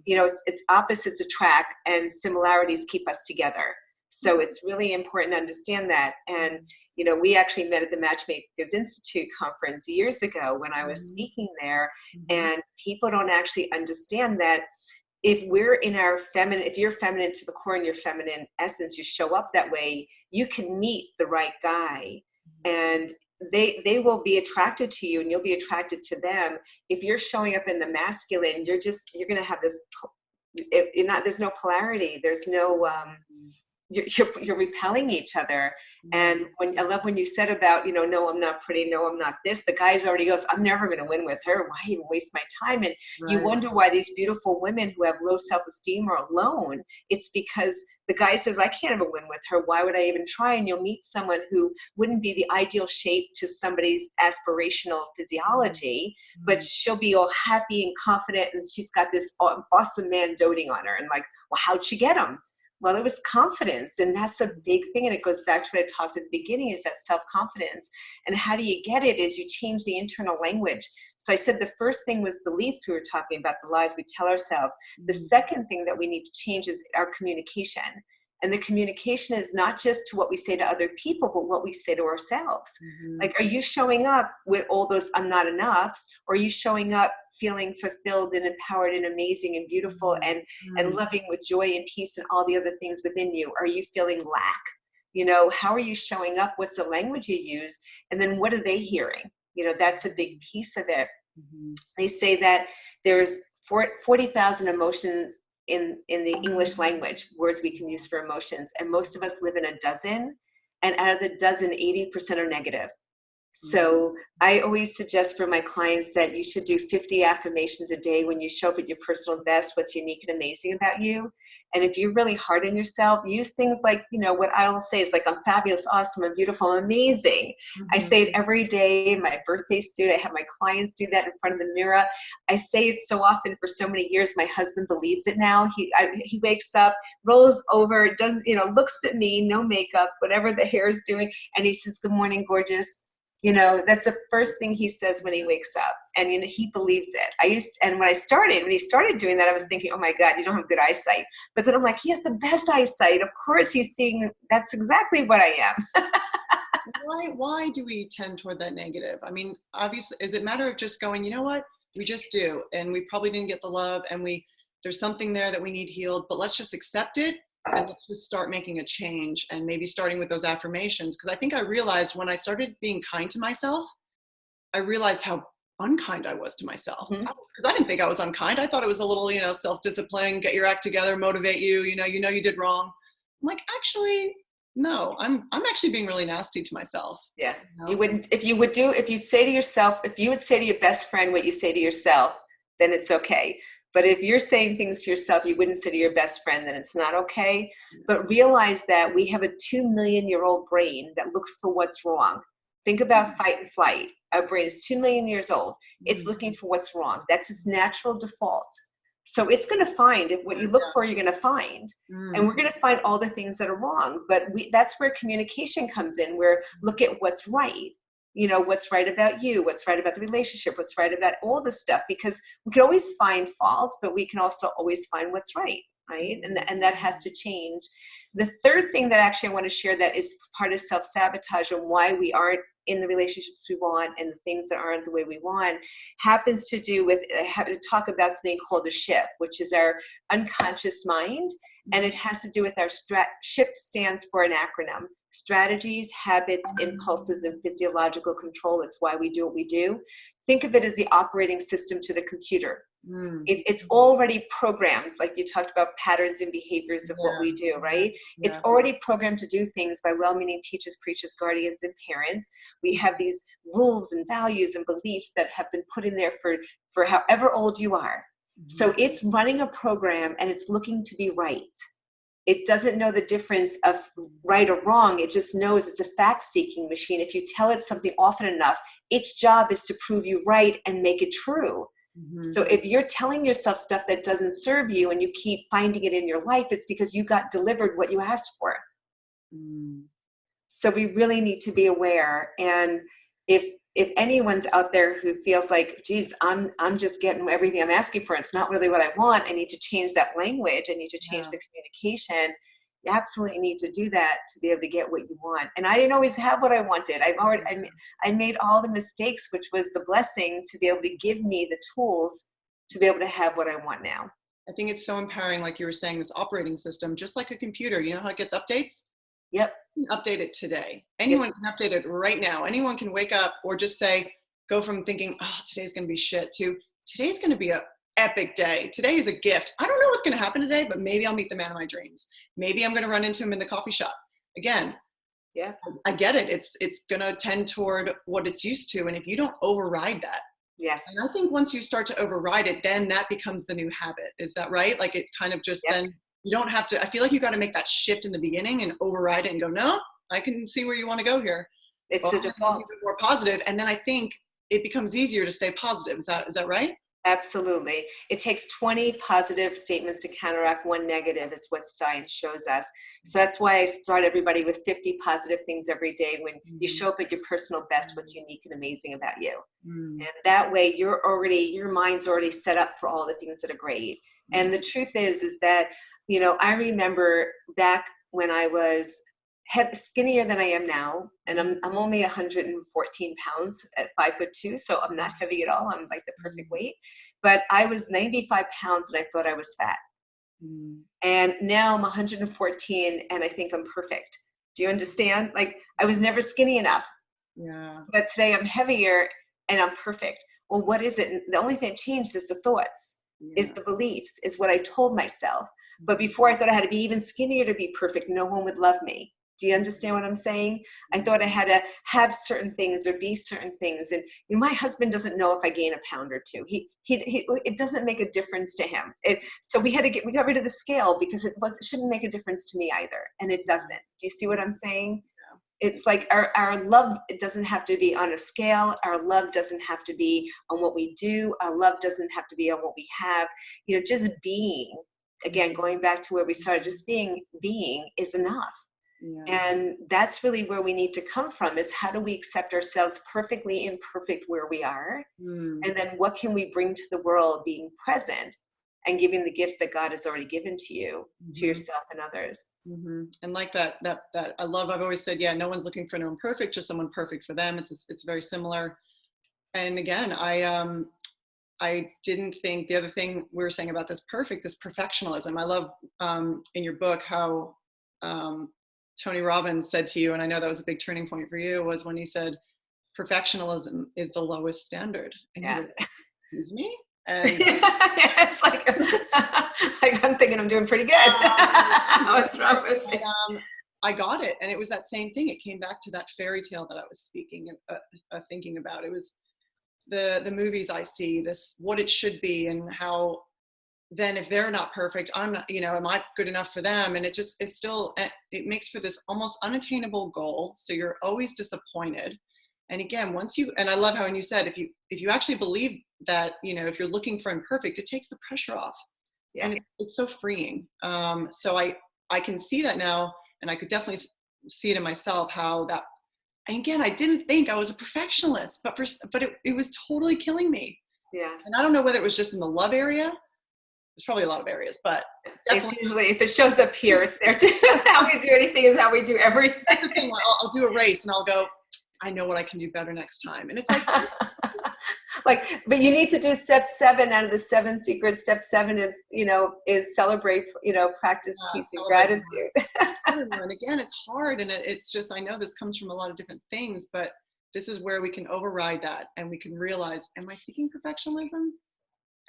It's opposites attract, and similarities keep us together. So it's really important to understand that. And we actually met at the Matchmakers Institute conference years ago when I was speaking there, and people don't actually understand that if we're in our feminine, if you're feminine to the core in your feminine essence, you show up that way, you can meet the right guy, and they will be attracted to you, and you'll be attracted to them. If you're showing up in the masculine, you're going to have this, there's no polarity. There's no, you're repelling each other. And I love when you said about, no, I'm not pretty, no, I'm not this. The guy already goes, I'm never going to win with her. Why even waste my time? And you wonder why these beautiful women who have low self-esteem are alone. It's because the guy says, I can't ever win with her. Why would I even try? And you'll meet someone who wouldn't be the ideal shape to somebody's aspirational physiology, but she'll be all happy and confident. And she's got this awesome man doting on her. And like, well, how'd she get him? Well, it was confidence, and that's a big thing. And it goes back to what I talked at the beginning, is that self-confidence. And how do you get it is you change the internal language. So I said the first thing was beliefs. We were talking about the lies we tell ourselves. The second thing that we need to change is our communication. And the communication is not just to what we say to other people, but what we say to ourselves. Like, are you showing up with all those I'm not enoughs? Or are you showing up feeling fulfilled and empowered and amazing and beautiful and loving with joy and peace and all the other things within you? Are you feeling lack? How are you showing up? What's the language you use? And then what are they hearing? That's a big piece of it. They say that there's 40,000 emotions in the English language, words we can use for emotions. And most of us live in a dozen. And out of the dozen, 80% are negative. So I always suggest for my clients that you should do 50 affirmations a day when you show up at your personal best, what's unique and amazing about you. And if you're really hard on yourself, use things like, what I'll say is like, I'm fabulous, awesome, I'm beautiful, I'm amazing. I say it every day in my birthday suit. I have my clients do that in front of the mirror. I say it so often for so many years. My husband believes it now. He wakes up, rolls over, does, looks at me, no makeup, whatever the hair is doing. And he says, good morning, gorgeous. That's the first thing he says when he wakes up, and he believes it. And when he started doing that, I was thinking, oh my God, you don't have good eyesight. But then I'm like, he has the best eyesight. Of course he's seeing, that's exactly what I am. Why do we tend toward that negative? I mean, obviously, is it a matter of just going, you know what, we just do, and we probably didn't get the love, and there's something there that we need healed, but let's just accept it. And let's just start making a change, and maybe starting with those affirmations. Because I think I realized when I started being kind to myself, I realized how unkind I was to myself. Because I didn't think I was unkind. I thought it was a little, self-discipline, get your act together, motivate you, you know you did wrong. I'm like, actually, no, I'm actually being really nasty to myself. Yeah. You wouldn't, if you would say to yourself, if you would say to your best friend what you say to yourself, then it's okay. But if you're saying things to yourself you wouldn't say to your best friend, then it's not okay. But realize that we have a 2-million-year-old brain that looks for what's wrong. Think about fight and flight. Our brain is 2 million years old. It's looking for what's wrong. That's its natural default. So it's going to find what you look for, you're going to find. And we're going to find all the things that are wrong. But that's where communication comes in, where look at what's right. What's right about you, what's right about the relationship, what's right about all this stuff, because we can always find fault, but we can also always find what's right? And that has to change. The third thing that actually I want to share that is part of self-sabotage and why we aren't in the relationships we want and the things that aren't the way we want happens to do with having to talk about something called a SHIP, which is our unconscious mind. And it has to do with our SHIP stands for an acronym: strategies, habits, impulses, and physiological control. It's why we do what we do. Think of it as the operating system to the computer. It's already programmed, like you talked about patterns and behaviors of what we do, right? It's already programmed to do things by well-meaning teachers, preachers, guardians, and parents. We have these rules and values and beliefs that have been put in there for however old you are. So it's running a program and it's looking to be right. It doesn't know the difference of right or wrong. It just knows it's a fact-seeking machine. If you tell it something often enough, its job is to prove you right and make it true. So if you're telling yourself stuff that doesn't serve you and you keep finding it in your life, it's because you got delivered what you asked for. So we really need to be aware. And if anyone's out there who feels like, geez, I'm just getting everything I'm asking for, it's not really what I want, I need to change that language, I need to change the communication, you absolutely need to do that to be able to get what you want. And I didn't always have what I wanted. I made all the mistakes, which was the blessing to be able to give me the tools to be able to have what I want now. I think it's so empowering, like you were saying, this operating system, just like a computer, you know how it gets updates? Yep. You can update it today. Anyone can update it right now. Anyone can wake up or just say, go from thinking, oh, today's going to be shit to today's going to be a epic day. Today is a gift. I don't know what's going to happen today, but maybe I'll meet the man of my dreams. Maybe I'm going to run into him in the coffee shop. Again, Yeah. I get it. It's going to tend toward what it's used to. And if you don't override that, Yes. and I think once you start to override it, then that becomes the new habit. Is that right? Like it kind of just, Yep. then you don't have to, I feel like you got to make that shift in the beginning and override it and go, no, I can see where you want to go here. It's Well, the I'm gonna default. be even more positive. And then I think it becomes easier to stay positive. Is that right? Absolutely. It takes 20 positive statements to counteract one negative, is what science shows us. So that's why I start everybody with 50 positive things every day. When you show up at your personal best, what's unique and amazing about you. And that way your mind's already set up for all the things that are great. And the truth is that, I remember back when I was skinnier than I am now, and I'm only 114 pounds at 5'2", so I'm not heavy at all. I'm like the perfect weight, but I was 95 pounds and I thought I was fat. And now I'm 114 and I think I'm perfect. Do you understand? Like, I was never skinny enough. Yeah. But today I'm heavier and I'm perfect. Well, what is it? The only thing that changed is the thoughts, is the beliefs, is what I told myself. But before, I thought I had to be even skinnier to be perfect. No one would love me. Do you understand what I'm saying? I thought I had to have certain things or be certain things. And my husband doesn't know if I gain a pound or two. It doesn't make a difference to him. So we got rid of the scale because it shouldn't make a difference to me either. And it doesn't. Do you see what I'm saying? It's like our love, it doesn't have to be on a scale. Our love doesn't have to be on what we do. Our love doesn't have to be on what we have. Just being, again, going back to where we started, just being is enough. Yeah. And that's really where we need to come from, is how do we accept ourselves perfectly imperfect where we are? And then what can we bring to the world, being present and giving the gifts that God has already given to you, to yourself and others. And like that I've always said, no one's looking for anyone perfect, just someone perfect for them. It's very similar. And again, I didn't think, the other thing we were saying about this perfectionism. I love in your book how Tony Robbins said to you, and I know that was a big turning point for you, was when he said, perfectionism is the lowest standard. And you were like, excuse me? And it's like I'm thinking I'm doing pretty good. What's wrong with me? I got it. And it was that same thing. It came back to that fairy tale that I was thinking about. It was the movies I see, this, what it should be, and how then if they're not perfect, I'm not, am I good enough for them? And it makes for this almost unattainable goal. So you're always disappointed. And again, and I love how, when you said, if you actually believe that, if you're looking for imperfect, it takes the pressure off. Yeah. And it's so freeing. So I can see that now, and I could definitely see it in myself, how that, and again, I didn't think I was a perfectionist, but it was totally killing me. Yeah. And I don't know whether it was just in the love area. There's probably a lot of areas, but it's usually, if it shows up here, it's there too. How we do anything is how we do everything. That's the thing. I'll do a race and I'll go, I know what I can do better next time. And it's but you need to do step 7 out of the 7 secrets. Step 7 is celebrate, practice peace and gratitude. And again, it's hard. And it's just, I know this comes from a lot of different things, but this is where we can override that. And we can realize, am I seeking perfectionism?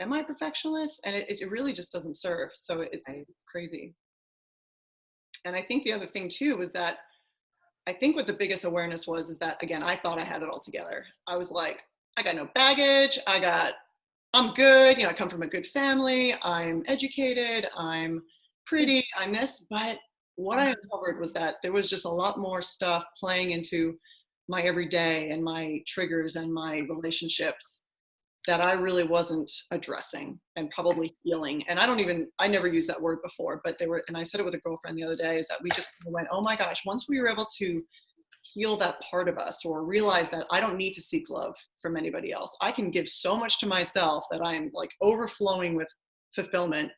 Am I a perfectionist? And it really just doesn't serve. So it's crazy. And I think the other thing too was that, I think what the biggest awareness was is that, again, I thought I had it all together. I was like, I got no baggage. I'm good. I come from a good family. I'm educated. I'm pretty. I'm this. But what I uncovered was that there was just a lot more stuff playing into my everyday and my triggers and my relationships that I really wasn't addressing and probably healing. And I never used that word before, but and I said it with a girlfriend the other day, is that we just went, oh my gosh, once we were able to heal that part of us, or realize that I don't need to seek love from anybody else. I can give so much to myself that I'm like overflowing with fulfillment,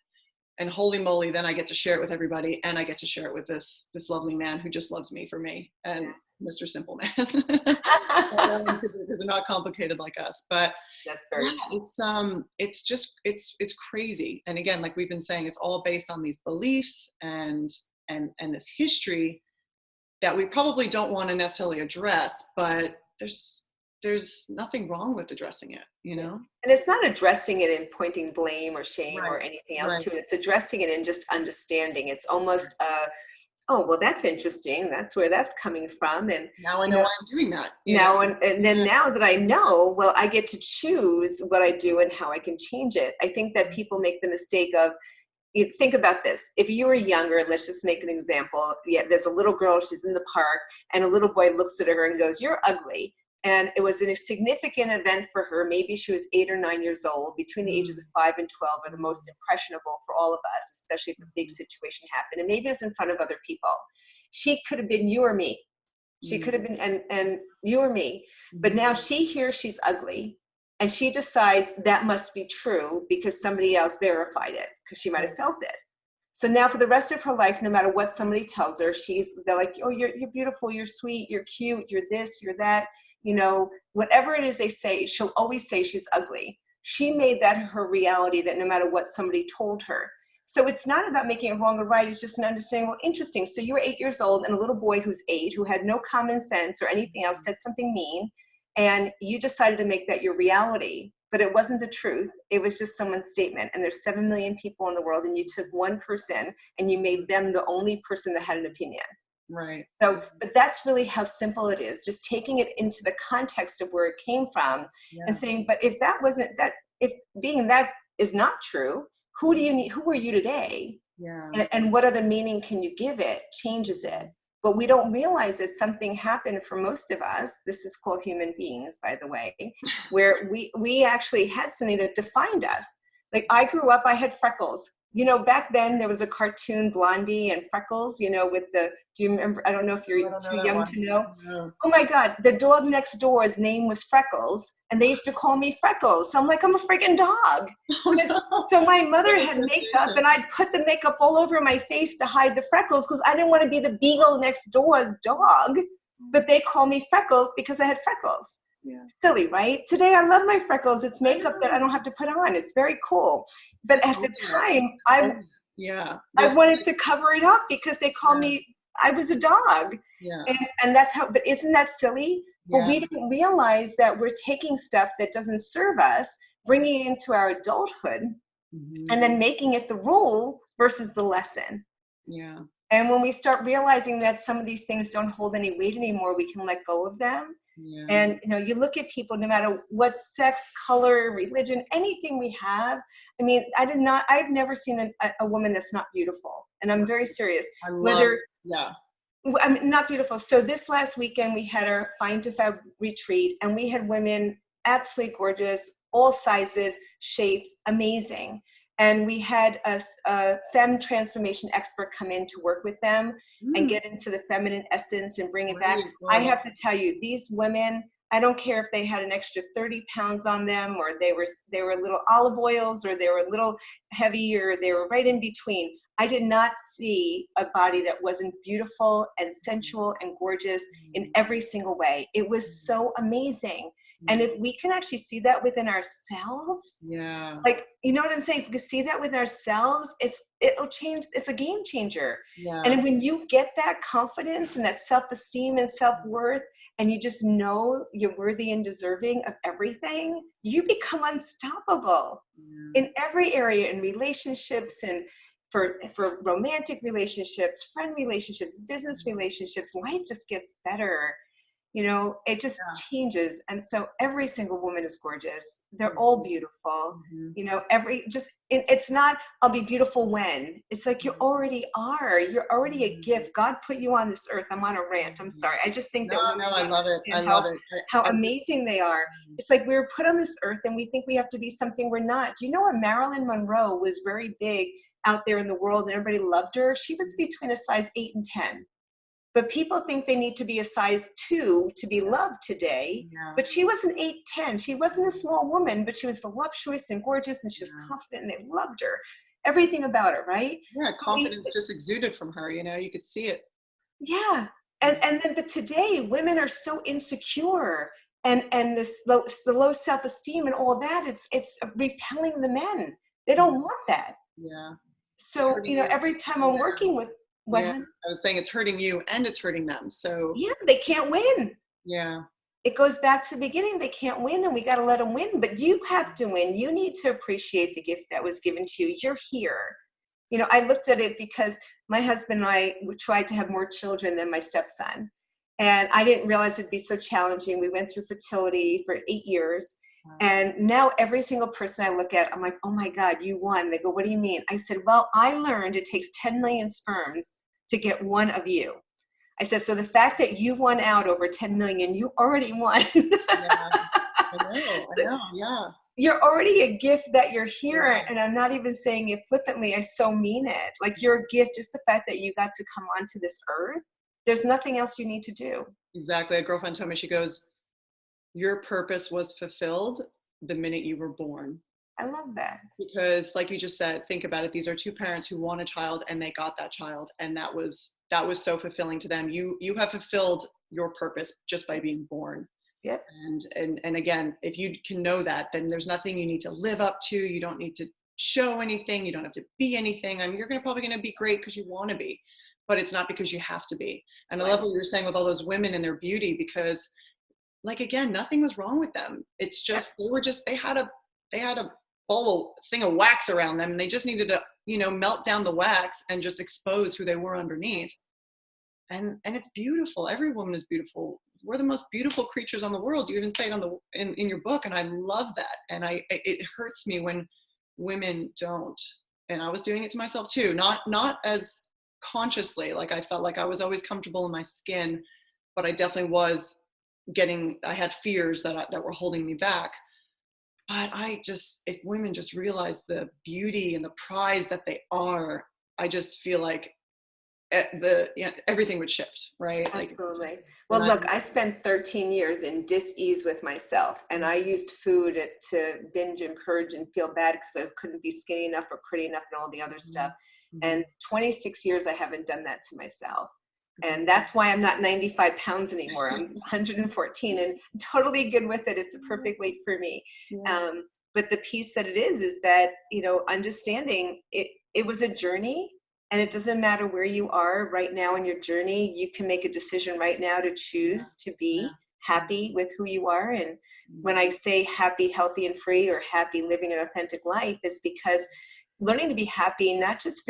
and holy moly, then I get to share it with everybody. And I get to share it with this lovely man who just loves me for me, and Mr. Simple Man. Because they're not complicated like us. But that's very it's crazy. And again, like we've been saying, it's all based on these beliefs and this history that we probably don't want to necessarily address, but there's there's nothing wrong with addressing it, you know? And it's not addressing it and pointing blame or shame Right. or anything else Right. to it. It's addressing it and just understanding. It's almost oh, well, that's interesting. That's where that's coming from. And Now I you know know, why I'm doing that. You now know? and then now that I know, well, I get to choose what I do and how I can change it. I think that people make the mistake of, you think about this. If you were younger, let's just make an example. Yeah, there's a little girl, she's in the park, and a little boy looks at her and goes, "You're ugly." And it was a significant event for her. Maybe she was 8 or 9 years old. Between the ages of 5 and 12 are the most impressionable for all of us, especially if a big situation happened. And maybe it was in front of other people. She could have been you or me. She could have been, and you or me. But now she hears she's ugly, and she decides that must be true because somebody else verified it, because she might have felt it. So now for the rest of her life, no matter what somebody tells her, they're like, oh, you're beautiful, you're sweet, you're cute, you're this, you're that, you know, whatever it is they say, she'll always say she's ugly. She made that her reality, that no matter what somebody told her. So it's not about making it wrong or right. It's just an understanding, well, interesting. So you were 8 years old, and a little boy who's 8, who had no common sense or anything else, said something mean, and you decided to make that your reality. But it wasn't the truth. It was just someone's statement. And there's 7 million people in the world, and you took one person and you made them the only person that had an opinion. Right. So, but that's really how simple it is. Just taking it into the context of where it came from, and saying, but if that wasn't that, if being that is not true, who do you need? Who are you today? Yeah. And what other meaning can you give it? Changes it. But we don't realize that something happened for most of us. This is called human beings, by the way, where we actually had something that defined us. Like I grew up, I had freckles. You know, back then there was a cartoon, Blondie and Freckles, you know, with the, do you remember? I don't know if you're too young to know. No. Oh my God, the dog next door's name was Freckles, and they used to call me Freckles. So I'm like, I'm a freaking dog. So my mother had makeup, and I'd put the makeup all over my face to hide the freckles because I didn't want to be the beagle next door's dog. But they call me Freckles because I had freckles. Yeah. Silly, right? Today I love my freckles. It's makeup that I don't have to put on. It's very cool. But at the time, I wanted to cover it up because they call me, I was a dog. Yeah. And that's how, but isn't that silly? Yeah. But we don't realize that we're taking stuff that doesn't serve us, bringing it into our adulthood, and then making it the rule versus the lesson. Yeah. And when we start realizing that some of these things don't hold any weight anymore, we can let go of them. Yeah. And, you know, you look at people, no matter what sex, color, religion, anything we have. I mean, I've never seen a woman that's not beautiful. And I'm very serious. I'm not beautiful. So this last weekend, we had our Find to Fab retreat, and we had women absolutely gorgeous, all sizes, shapes, amazing. And we had a femme transformation expert come in to work with them and get into the feminine essence and bring it back. I have to tell you, these women, I don't care if they had an extra 30 pounds on them, or they were little olive oils, or they were a little heavy, or they were right in between. I did not see a body that wasn't beautiful and sensual and gorgeous in every single way. It was so amazing. And if we can actually see that within ourselves, like, you know what I'm saying? If we can see that within ourselves, it'll change. It's a game changer. And when you get that confidence and that self-esteem and self-worth, and you just know you're worthy and deserving of everything, you become unstoppable in every area, in relationships, and for romantic relationships, friend relationships, business relationships. Life just gets better. You know, it just changes. And so every single woman is gorgeous. They're all beautiful. You know, it's not, I'll be beautiful when. It's like, you already are. You're already a gift. God put you on this earth. I'm on a rant. I'm sorry. I just think that I love it. I love it. How amazing they are. It's like we were put on this earth and we think we have to be something we're not. Do you know what? Marilyn Monroe was very big out there in the world, and everybody loved her. She was between a size 8 and 10. But people think they need to be a size 2 to be loved today. But she was an 8'10". She wasn't a small woman, but she was voluptuous and gorgeous, and she was confident, and they loved her. Everything about her, right? Yeah, confidence just exuded from her, you know, you could see it. Yeah. But today, women are so insecure, and the low self-esteem and all that, it's repelling the men. They don't want that. Yeah. So, you know, every time I'm working with, I was saying it's hurting you and it's hurting them. So yeah, they can't win. Yeah. it goes back to the beginning. They can't win, and we got to let them win. But you have to win. You need to appreciate the gift that was given to you. You're here. You know, I looked at it because my husband and I tried to have more children than my stepson. And I didn't realize it'd be so challenging. We went through fertility for 8 years. Wow. And now every single person I look at, I'm like, oh my God, you won. They go, what do you mean? I said, well, I learned it takes 10 million sperms to get one of you. I said, so the fact that you won out over 10 million, you already won. Yeah, I know, yeah. You're already a gift that you're here. Yeah. And I'm not even saying it flippantly. I so mean it. Like, you're a gift, just the fact that you got to come onto this earth. There's nothing else you need to do. Exactly. A girlfriend told me, she goes, your purpose was fulfilled the minute you were born. I love that. Because like you just said, think about it. These are two parents who want a child and they got that child. And that was so fulfilling to them. You have fulfilled your purpose just by being born. Yep. And again, if you can know that, then there's nothing you need to live up to. You don't need to show anything. You don't have to be anything. I mean, you're probably going to be great because you want to be, but it's not because you have to be. And I love what you were saying with all those women and their beauty, because like, again, nothing was wrong with them. It's just, they had a thing of wax around them, and they just needed to, you know, melt down the wax and just expose who they were underneath. And it's beautiful. Every woman is beautiful. We're the most beautiful creatures on the world. You even say it in your book. And I love that. And it hurts me when women don't. And I was doing it to myself too. Not as consciously, like I felt like I was always comfortable in my skin, but I definitely was I had fears that were holding me back. But if women just realize the beauty and the prize that they are, I just feel like everything would shift, right? Absolutely. Like, well, look, I spent 13 years in dis-ease with myself, and I used food to binge and purge and feel bad because I couldn't be skinny enough or pretty enough and all the other stuff. And 26 years I haven't done that to myself. And that's why I'm not 95 pounds anymore. I'm 114 and totally good with it. It's a perfect weight for me. But the piece that it is that, you know, understanding it was a journey. And it doesn't matter where you are right now in your journey. You can make a decision right now to choose to be happy with who you are. And when I say happy, healthy, and free, or happy living an authentic life, is because learning to be happy, not just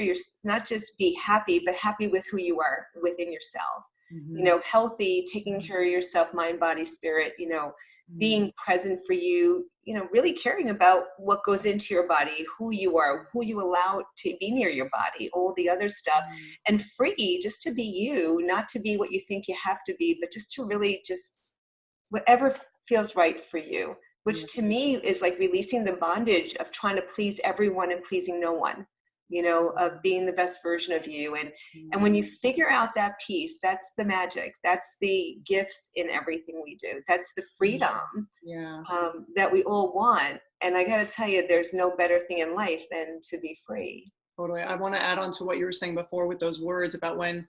be happy, but happy with who you are within yourself. You know, healthy, taking care of yourself, mind, body, spirit, you know, being present for you, you know, really caring about what goes into your body, who you are, who you allow to be near your body, all the other stuff, and free just to be you, not to be what you think you have to be, but just to really just whatever feels right for you, which to me is like releasing the bondage of trying to please everyone and pleasing no one. You know, of being the best version of you. And when you figure out that piece, that's the magic. That's the gifts in everything we do. That's the freedom that we all want. And I got to tell you, there's no better thing in life than to be free. Totally. I want to add on to what you were saying before with those words about when,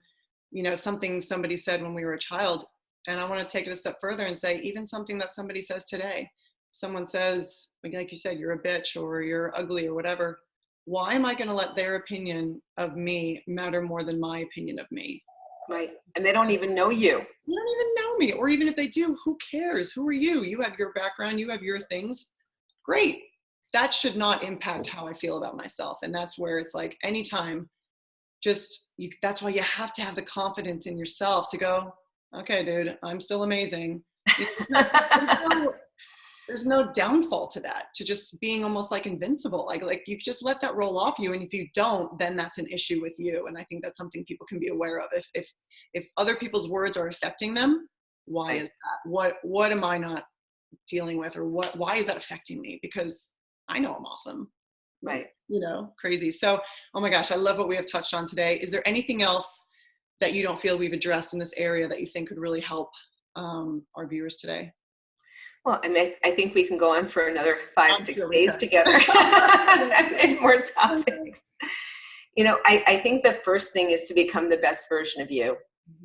you know, something somebody said when we were a child. And I want to take it a step further and say, even something that somebody says today, someone says, like you said, you're a bitch or you're ugly or whatever. Why am I going to let their opinion of me matter more than my opinion of me? Right. And they don't even know you. They don't even know me. Or even if they do, who cares? Who are you? You have your background. You have your things. Great. That should not impact how I feel about myself. And that's where it's like anytime, that's why you have to have the confidence in yourself to go, okay, dude, I'm still amazing. There's no downfall to that, to just being almost like invincible. Like you just let that roll off you. And if you don't, then that's an issue with you. And I think that's something people can be aware of. If other people's words are affecting them, why is that? What am I not dealing with? Or why is that affecting me? Because I know I'm awesome. Right. You know, crazy. So, oh my gosh, I love what we have touched on today. Is there anything else that you don't feel we've addressed in this area that you think could really help our viewers today? Well, and I think we can go on for another 5-6 days together and more topics. You know, I think the first thing is to become the best version of you.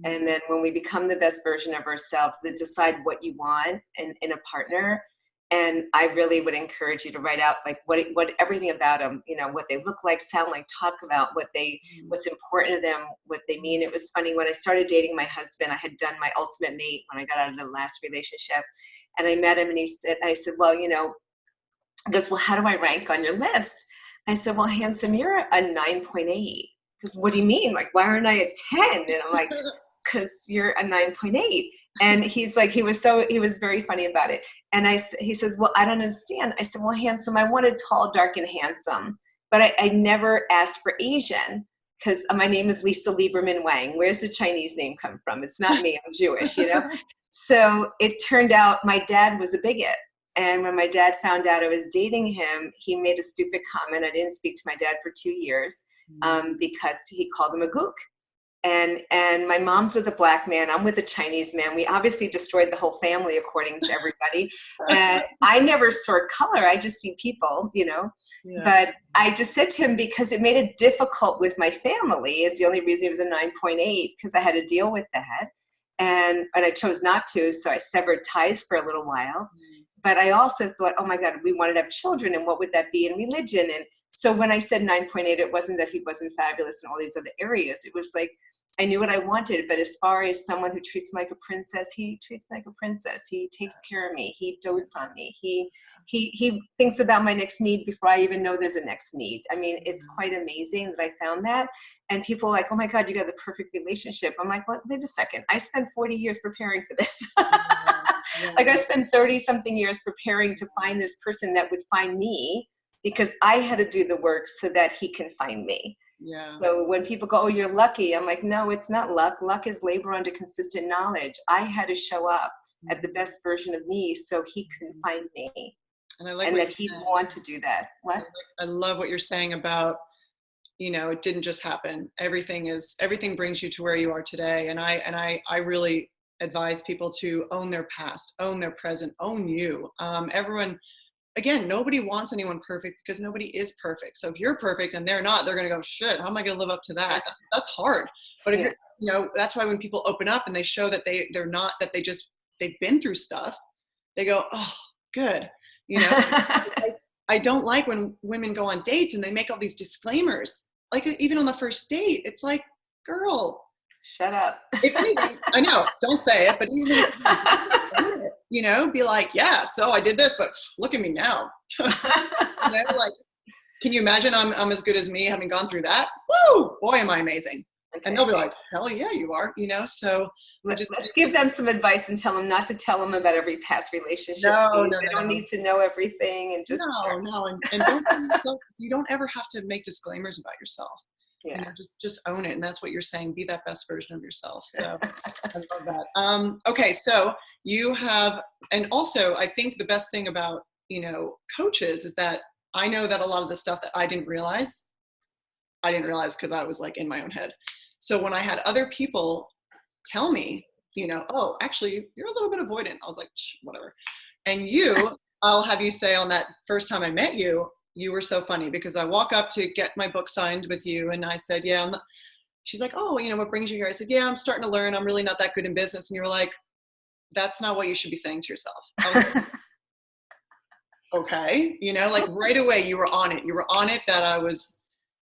And then when we become the best version of ourselves, to decide what you want in a partner, And I really would encourage you to write out like what everything about them, you know, what they look like, sound like, talk about what's important to them, what they mean. It was funny when I started dating my husband, I had done my ultimate mate when I got out of the last relationship, and I met him, and I said, well, you know, he goes, well, how do I rank on your list? I said, well, handsome, you're a 9.8. Because what do you mean? Like, why aren't I a 10? And I'm like, because you're a 9.8. And he's like, he was very funny about it. And he says, well, I don't understand. I said, well, handsome, I wanted tall, dark, and handsome. But I never asked for Asian, because my name is Lisa Lieberman-Wang. Where's the Chinese name come from? It's not me, I'm Jewish, you know? So it turned out my dad was a bigot. And when my dad found out I was dating him, he made a stupid comment. I didn't speak to my dad for 2 years because he called him a gook. And my mom's with a black man. I'm with a Chinese man. We obviously destroyed the whole family, according to everybody. And I never saw color. I just see people, you know. Yeah. But I just said to him, because it made it difficult with my family, is the only reason it was a 9.8, because I had to deal with that. And I chose not to, so I severed ties for a little while. But I also thought, oh my God, we wanted to have children, and what would that be in religion? And so when I said 9.8, it wasn't that he wasn't fabulous in all these other areas. It was like, I knew what I wanted, but as far as someone who treats me like a princess, he treats me like a princess. He takes care of me. He dotes on me. He thinks about my next need before I even know there's a next need. I mean, it's quite amazing that I found that. And people are like, oh my God, you got the perfect relationship. I'm like, well, wait a second. I spent 40 years preparing for this. Like I spent 30 something years preparing to find this person that would find me, because I had to do the work so that he can find me. Yeah. So when people go, oh, you're lucky, I'm like, no, it's not luck. Luck is labor under consistent knowledge. I had to show up at the best version of me so he could find me. And I like and that he'd want to do that. What? I love what you're saying about, you know, it didn't just happen. Everything brings you to where you are today. And I really advise people to own their past, own their present, own you. Everyone, again, nobody wants anyone perfect, because nobody is perfect. So if you're perfect and they're not, they're going to go, shit, how am I going to live up to that? That's hard. But if you're, you know, that's why when people open up and they show that they're not, that they've been through stuff, they go, oh, good. You know, I don't like when women go on dates and they make all these disclaimers, like even on the first date. It's like, girl, shut up. If anything, I know, don't say it, but even if you know, be like, yeah, so I did this, but look at me now. You know, like, can you imagine I'm as good as me having gone through that? Woo, boy, am I amazing. Okay. And they'll be like, hell yeah, you are, you know? So let's give them some advice and tell them not to tell them about every past relationship. They don't need to know everything, and just and you don't ever have to make disclaimers about yourself. Yeah. You know, just own it. And that's what you're saying. Be that best version of yourself. So I love that. Okay. So you have, and also I think the best thing about, you know, coaches is that I know that a lot of the stuff that I didn't realize because I was like in my own head. So when I had other people tell me, you know, oh, actually you're a little bit avoidant. I was like, whatever. And I'll have you say on that first time I met you, you were so funny, because I walk up to get my book signed with you, and I said, yeah, she's like, oh, you know, what brings you here? I said, yeah, I'm starting to learn. I'm really not that good in business. And you were like, that's not what you should be saying to yourself. I was like, okay. You know, like right away you were on it. You were on it that I was,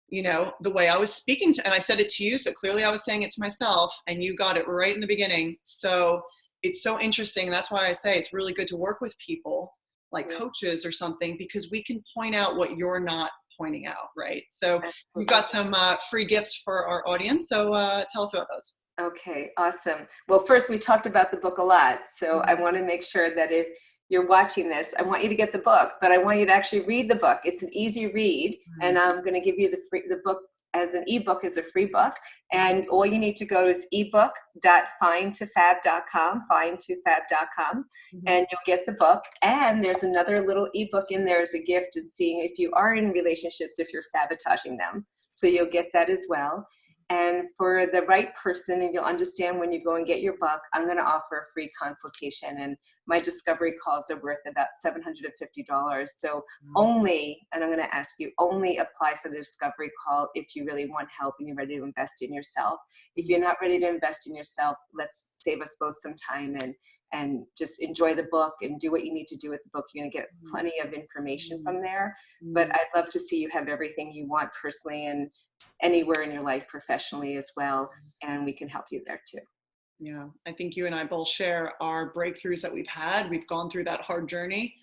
you know, the way I was speaking to, and I said it to you. So clearly I was saying it to myself, and you got it right in the beginning. So it's so interesting. That's why I say it's really good to work with people like coaches or something, because we can point out what you're not pointing out, right? So we've got some free gifts for our audience. So tell us about those. Okay, awesome. Well, first, we talked about the book a lot. So I want to make sure that if you're watching this, I want you to get the book, but I want you to actually read the book. It's an easy read, and I'm going to give you the book as an ebook, as a free book. And all you need to go is ebook.findtofab.com, findtofab.com, and you'll get the book. And there's another little ebook in there as a gift, and seeing if you are in relationships, if you're sabotaging them. So you'll get that as well. And for the right person, and you'll understand when you go and get your book, I'm going to offer a free consultation, and my discovery calls are worth about $750. So only, and I'm going to ask you, only apply for the discovery call if you really want help and you're ready to invest in yourself. If you're not ready to invest in yourself, let's save us both some time, and and just enjoy the book and do what you need to do with the book. You're going to get plenty of information from there. But I'd love to see you have everything you want personally and anywhere in your life professionally as well. And we can help you there too. Yeah, I think you and I both share our breakthroughs that we've had. We've gone through that hard journey.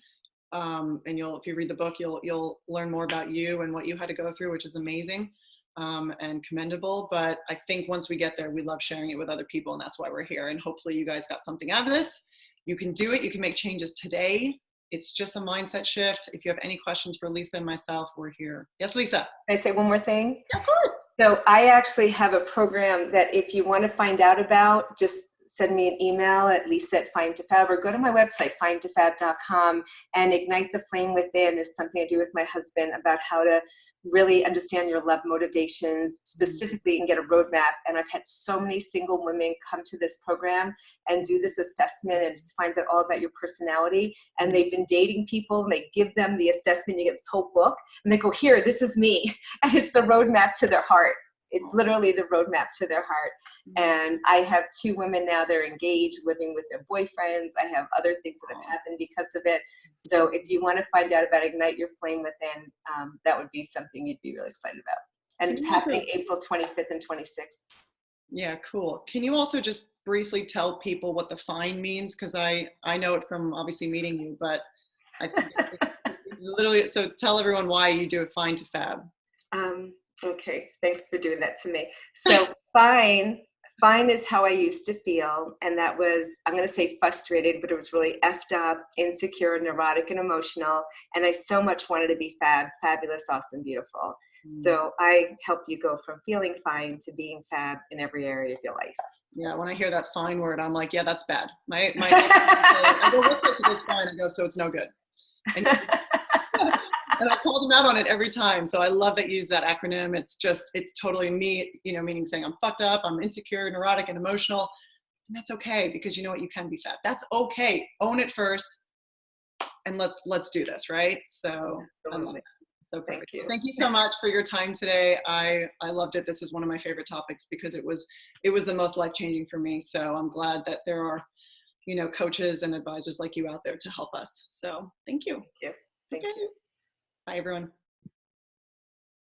And if you read the book, you'll learn more about you and what you had to go through, which is amazing and commendable. But I think once we get there, we love sharing it with other people, and that's why we're here. And hopefully you guys got something out of this. You can do it. You can make changes today. It's just a mindset shift. If you have any questions for Lisa and myself, we're here. Yes, Lisa. Can I say one more thing? Yeah, of course. So I actually have a program that if you want to find out about, just send me an email at lisa@findtofab or go to my website, findtofab.com, and Ignite the Flame Within is something I do with my husband about how to really understand your love motivations specifically and get a roadmap. And I've had so many single women come to this program and do this assessment, and it finds out all about your personality. And they've been dating people, and they give them the assessment, you get this whole book, and they go, here, this is me. And it's the roadmap to their heart. It's literally the roadmap to their heart. And I have 2 women now, they're engaged, living with their boyfriends. I have other things that have happened because of it. So if you want to find out about Ignite Your Flame Within, that would be something you'd be really excited about. And it's happening April 25th and 26th. Yeah, cool. Can you also just briefly tell people what the find means? Because I know it from obviously meeting you, but I think literally, so tell everyone why you do a find to fab. Okay, thanks for doing that to me. So fine is how I used to feel. And that was, I'm going to say frustrated, but it was really effed up, insecure, neurotic, and emotional. And I so much wanted to be fabulous, awesome, beautiful. So I help you go from feeling fine to being fab in every area of your life. Yeah, when I hear that fine word, I'm like, yeah, that's bad. My I go, what's this? It goes fine. I go, so it's no good. And I call them out on it every time. So I love that you use that acronym. It's totally me, meaning saying I'm fucked up, I'm insecure, neurotic, and emotional. And that's okay, because you know what? You can be fab. That's okay. Own it first. And let's do this, right? So I love that. So perfect. Thank you so much for your time today. I loved it. This is one of my favorite topics because it was the most life-changing for me. So I'm glad that there are, coaches and advisors like you out there to help us. So thank you. Thank you. Bye, everyone.